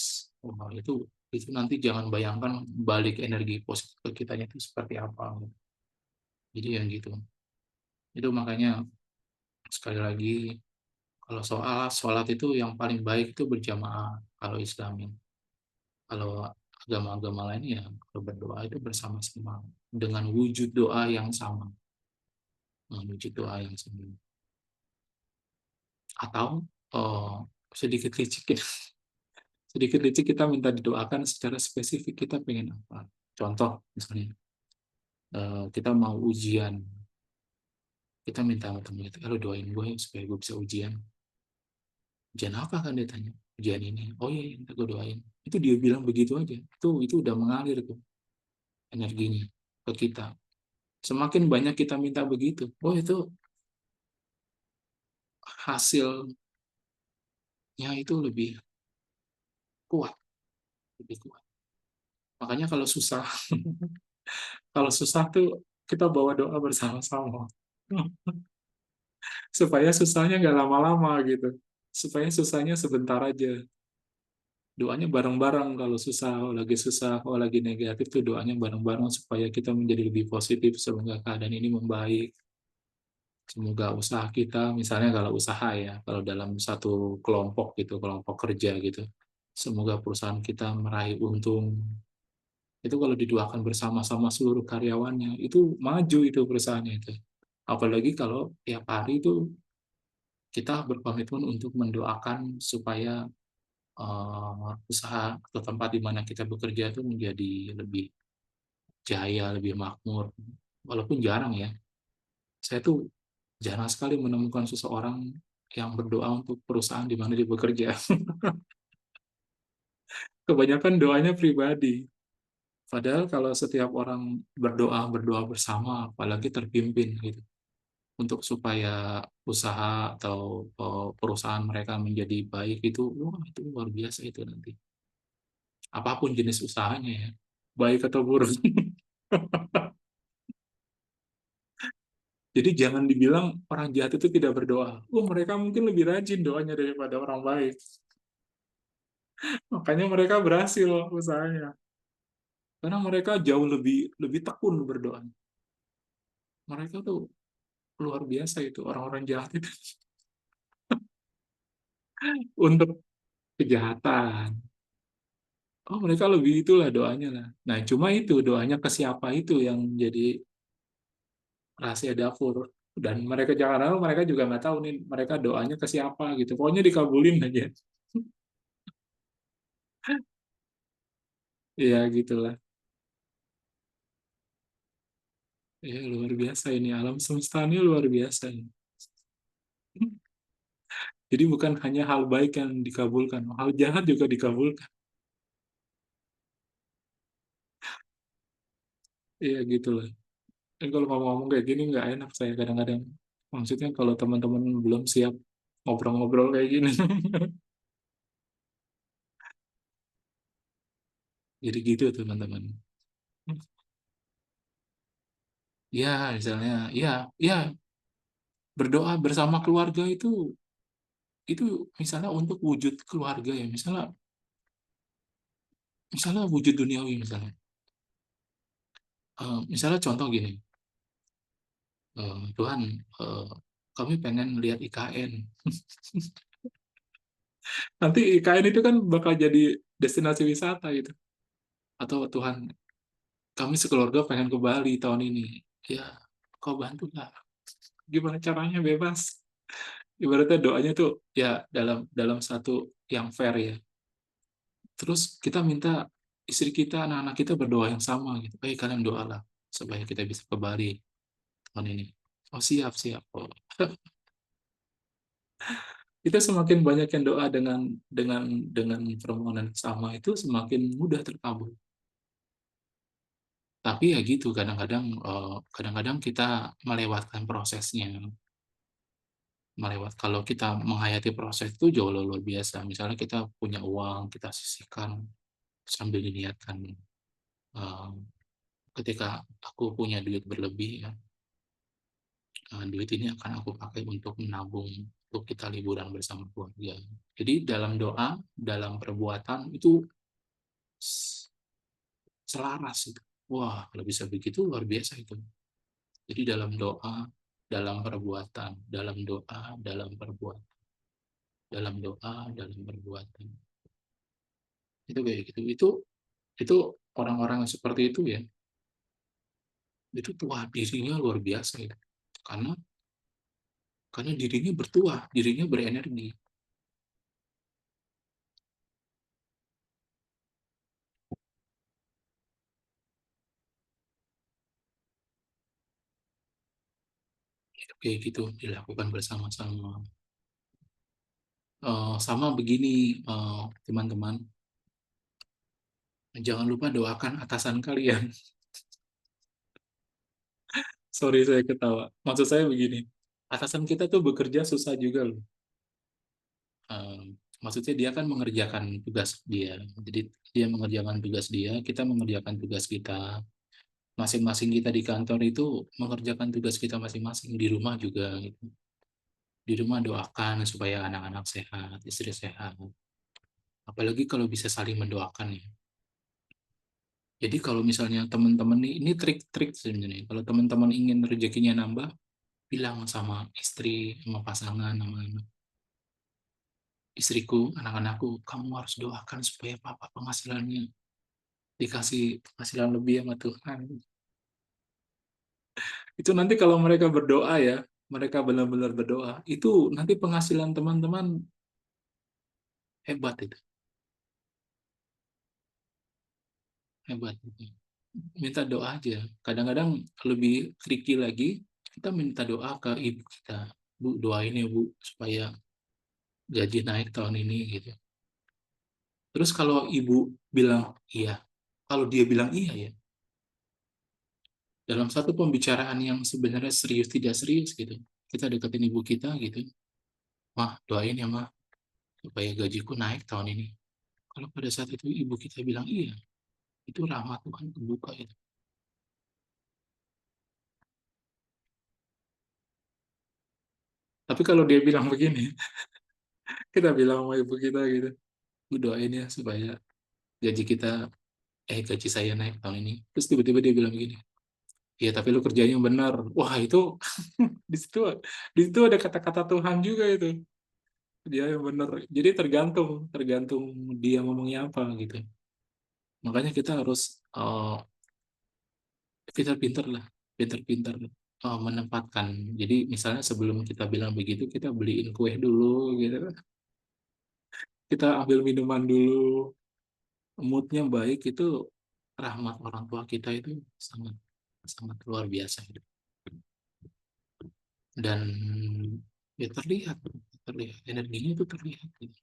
Oh, itu nanti jangan bayangkan balik energi positif ke kitanya itu seperti apa. Jadi yang gitu. Itu makanya sekali lagi, kalau soal sholat itu yang paling baik itu berjamaah kalau Islami. Kalau agama-agama lain ya kalau berdoa itu bersama-sama dengan wujud doa yang sama, wujud doa yang sama. Atau eh, sedikit licik, sedikit licik kita minta didoakan secara spesifik kita pengen apa. Contoh misalnya kita mau ujian, kita minta sama teman kita, kalau doain gue supaya gue bisa ujian. Ujian apa kan dia tanya? Ujian ini. Oh iya, minta gue doain. Itu dia bilang begitu aja. Itu udah mengalir tuh energinya ke kita. Semakin banyak kita minta begitu, oh itu hasilnya itu lebih kuat, lebih kuat. Makanya kalau susah, kalau susah tuh kita bawa doa bersama-sama supaya susahnya nggak lama-lama gitu, supaya susahnya sebentar aja. Doanya bareng-bareng kalau susah, kalau lagi negatif tuh doanya bareng-bareng supaya kita menjadi lebih positif, semoga keadaan ini membaik. Semoga usaha kita, misalnya kalau usaha ya, kalau dalam satu kelompok gitu, kelompok kerja gitu, semoga perusahaan kita meraih untung. Itu kalau didoakan bersama-sama seluruh karyawannya, itu maju itu perusahaannya itu. Apalagi kalau tiap hari itu kita berkomitmen untuk mendoakan supaya usaha atau tempat di mana kita bekerja itu menjadi lebih jaya, lebih makmur. Walaupun jarang ya, saya tuh jarang sekali menemukan seseorang yang berdoa untuk perusahaan di mana dia bekerja. Kebanyakan doanya pribadi. Padahal kalau setiap orang berdoa bersama, apalagi terpimpin gitu, untuk supaya usaha atau perusahaan mereka menjadi baik itu, wah itu luar biasa itu nanti. Apapun jenis usahanya ya, baik atau buruk. Jadi jangan dibilang orang jahat itu tidak berdoa. Oh, mereka mungkin lebih rajin doanya daripada orang baik. Makanya mereka berhasil usahanya. Karena mereka jauh lebih lebih tekun berdoa. Mereka tuh luar biasa itu orang-orang jahat itu untuk kejahatan. Oh, mereka lebih itulah doanya lah. Nah, cuma itu doanya ke siapa itu yang jadi rahasia dapur. Dan mereka jangan tahu, mereka juga nggak tahu nih mereka doanya ke siapa gitu. Pokoknya dikabulin aja. Ya gitulah. Ya luar biasa ini alam semesta ini luar biasa ini. Jadi bukan hanya hal baik yang dikabulkan, hal jahat juga dikabulkan. Iya gitulah. Dan kalau ngomong-ngomong kayak gini nggak enak saya kadang-kadang. Maksudnya kalau teman-teman belum siap ngobrol-ngobrol kayak gini. Jadi gitu teman-teman. Ya, misalnya, ya, ya berdoa bersama keluarga itu misalnya untuk wujud keluarga ya, misalnya wujud duniawi misalnya. Misalnya contoh gini, Tuhan, eh, kami pengen lihat IKN. Nanti IKN itu kan bakal jadi destinasi wisata gitu. Atau Tuhan, kami sekeluarga pengen ke Bali tahun ini. Ya, kau bantulah. Gimana caranya bebas? Ibaratnya doanya tuh ya dalam dalam satu yang fair ya. Terus kita minta istri kita, anak-anak kita berdoa yang sama gitu. Kalian doalah supaya kita bisa ke Bali tahun ini. Oh siap siap. Oh. Kita semakin banyak yang doa dengan permohonan sama itu semakin mudah terkabul. Tapi ya gitu, kadang-kadang kita melewatkan prosesnya. Kalau kita menghayati proses itu jauh luar biasa. Misalnya kita punya uang, kita sisihkan sambil diniatkan. eh, Ketika aku punya duit berlebih, ya, duit ini akan aku pakai untuk menabung, untuk kita liburan bersama keluarga. Jadi dalam doa, dalam perbuatan itu selaras itu. Wah, kalau bisa begitu luar biasa itu. Jadi dalam doa, dalam perbuatan, dalam doa, dalam perbuatan, dalam doa, dalam perbuatan. Itu kayak gitu. Itu orang-orang yang seperti itu ya, itu tuah dirinya luar biasa ya. Karena karena dirinya bertuah, dirinya berenergi. Itu kayak gitu dilakukan bersama-sama. Sama begini, teman-teman, jangan lupa doakan atasan kalian. Sorry saya ketawa. Maksud saya begini, atasan kita tuh bekerja susah juga loh. Eh, Maksudnya dia kan mengerjakan tugas dia. Jadi dia mengerjakan tugas dia, kita mengerjakan tugas kita. Masing-masing kita di kantor itu mengerjakan tugas kita masing-masing di rumah juga gitu. Di rumah doakan supaya anak-anak sehat, istri sehat. Apalagi kalau bisa saling mendoakan ya. Jadi kalau misalnya teman-teman ini trik-trik sebenarnya. Kalau teman-teman ingin rezekinya nambah, bilang sama istri, sama pasangan, sama anak. Istriku, anak-anakku, kamu harus doakan supaya papa penghasilannya dikasih penghasilan lebih sama Tuhan. Itu nanti kalau mereka berdoa ya, mereka benar-benar berdoa, itu nanti penghasilan teman-teman hebat itu, hebat. Minta doa aja. Kadang-kadang lebih tricky lagi, kita minta doa ke ibu kita. Bu, doain ya Bu, supaya gaji naik tahun ini gitu. Terus kalau ibu bilang iya, kalau dia bilang iya ya, dalam satu pembicaraan yang sebenarnya serius tidak serius gitu, kita deketin ibu kita gitu, mah doain ya mah supaya gajiku naik tahun ini. Kalau pada saat itu ibu kita bilang iya, itu rahmat Tuhan kebuka itu. Tapi kalau dia bilang begini, kita bilang sama ibu kita gitu, "Bu, doain ya supaya gaji kita, gaji saya naik tahun ini." Terus tiba-tiba dia bilang begini, iya tapi lu kerjanya yang benar. Wah itu di situ di situ ada kata-kata Tuhan juga itu. Dia yang benar. Jadi tergantung tergantung dia ngomongnya apa gitu. Makanya kita harus pintar-pintar lah, pintar-pintar menempatkan. Jadi misalnya sebelum kita bilang begitu, kita beliin kue dulu gitu kan. Kita ambil minuman dulu, moodnya baik itu rahmat orang tua kita itu sangat sangat luar biasa gitu. Dan ya terlihat terlihat energinya itu terlihat gitu.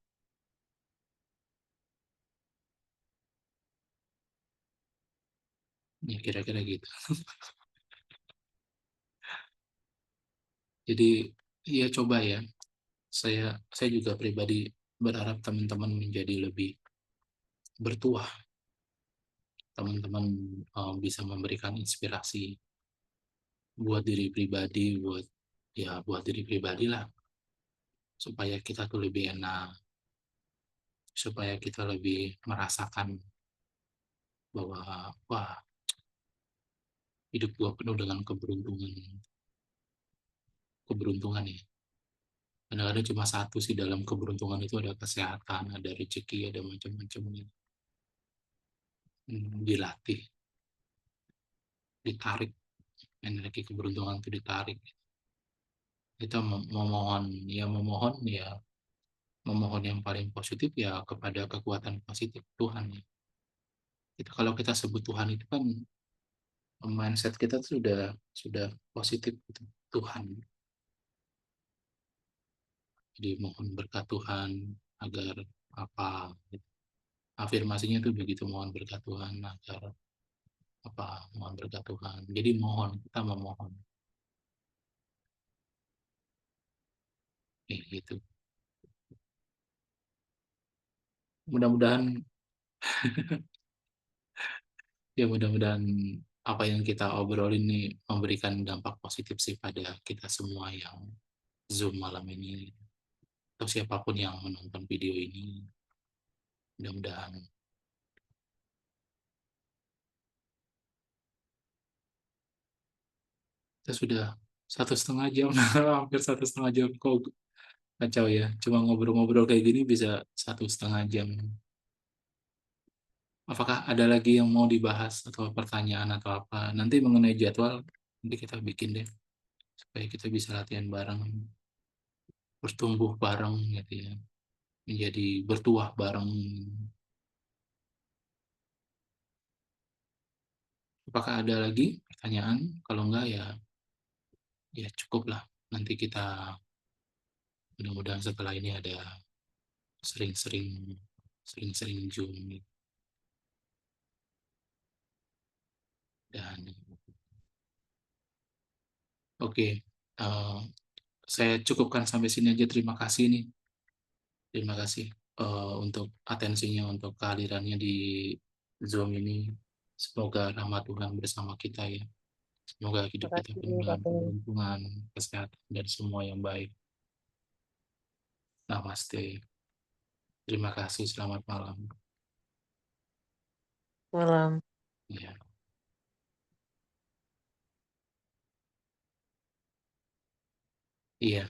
Ya kira-kira gitu. Jadi ya coba ya, saya juga pribadi berharap teman-teman menjadi lebih bertuah, teman-teman bisa memberikan inspirasi buat diri pribadi, buat diri pribadi lah, supaya kita tuh lebih enak, supaya kita lebih merasakan bahwa wah, hidup gua penuh dengan keberuntungan, keberuntungan ya. Kadang-kadang cuma satu sih dalam keberuntungan itu, ada kesehatan, ada rezeki, ada macam-macam gitu. Dilatih, ditarik, energi keberuntungan itu ditarik. Kita memohon, ya memohon ya, memohon yang paling positif ya kepada kekuatan positif Tuhan ya. Kita kalau kita sebut Tuhan itu kan mindset kita tuh sudah positif gitu. Tuhan. Jadi mohon berkat Tuhan agar apa gitu. Afirmasinya tuh begitu, mohon berkat Tuhan agar apa, mohon berkat Tuhan. Jadi mohon, kita memohon kayak gitu. Mudah-mudahan ya mudah-mudahan apa yang kita obrolin ini memberikan dampak positif sih pada kita semua yang Zoom malam ini, atau siapapun yang menonton video ini. Mudah-mudahan kita sudah 1,5 jam, hampir 1,5 jam. Kok kacau ya, cuma ngobrol-ngobrol kayak gini bisa 1,5 jam. Apakah ada lagi yang mau dibahas atau pertanyaan atau apa? Nanti mengenai jadwal, nanti kita bikin deh supaya kita bisa latihan bareng, bertumbuh bareng gitu ya, menjadi bertuah bareng. Apakah ada lagi pertanyaan? Kalau enggak ya, ya cukup lah. Nanti kita mudah-mudahan setelah ini ada sering-sering Zoom dan oke. eh, saya cukupkan sampai sini aja. Terima kasih nih. Terima kasih untuk atensinya, untuk kehadirannya di Zoom ini. Semoga rahmat Tuhan bersama kita ya. Semoga hidup Terima kita kasih, penuh Kak dengan Pei. keberuntungan, kesehatan, dan semua yang baik. Namaste. Terima kasih. Selamat malam. Malam. Ya, iya.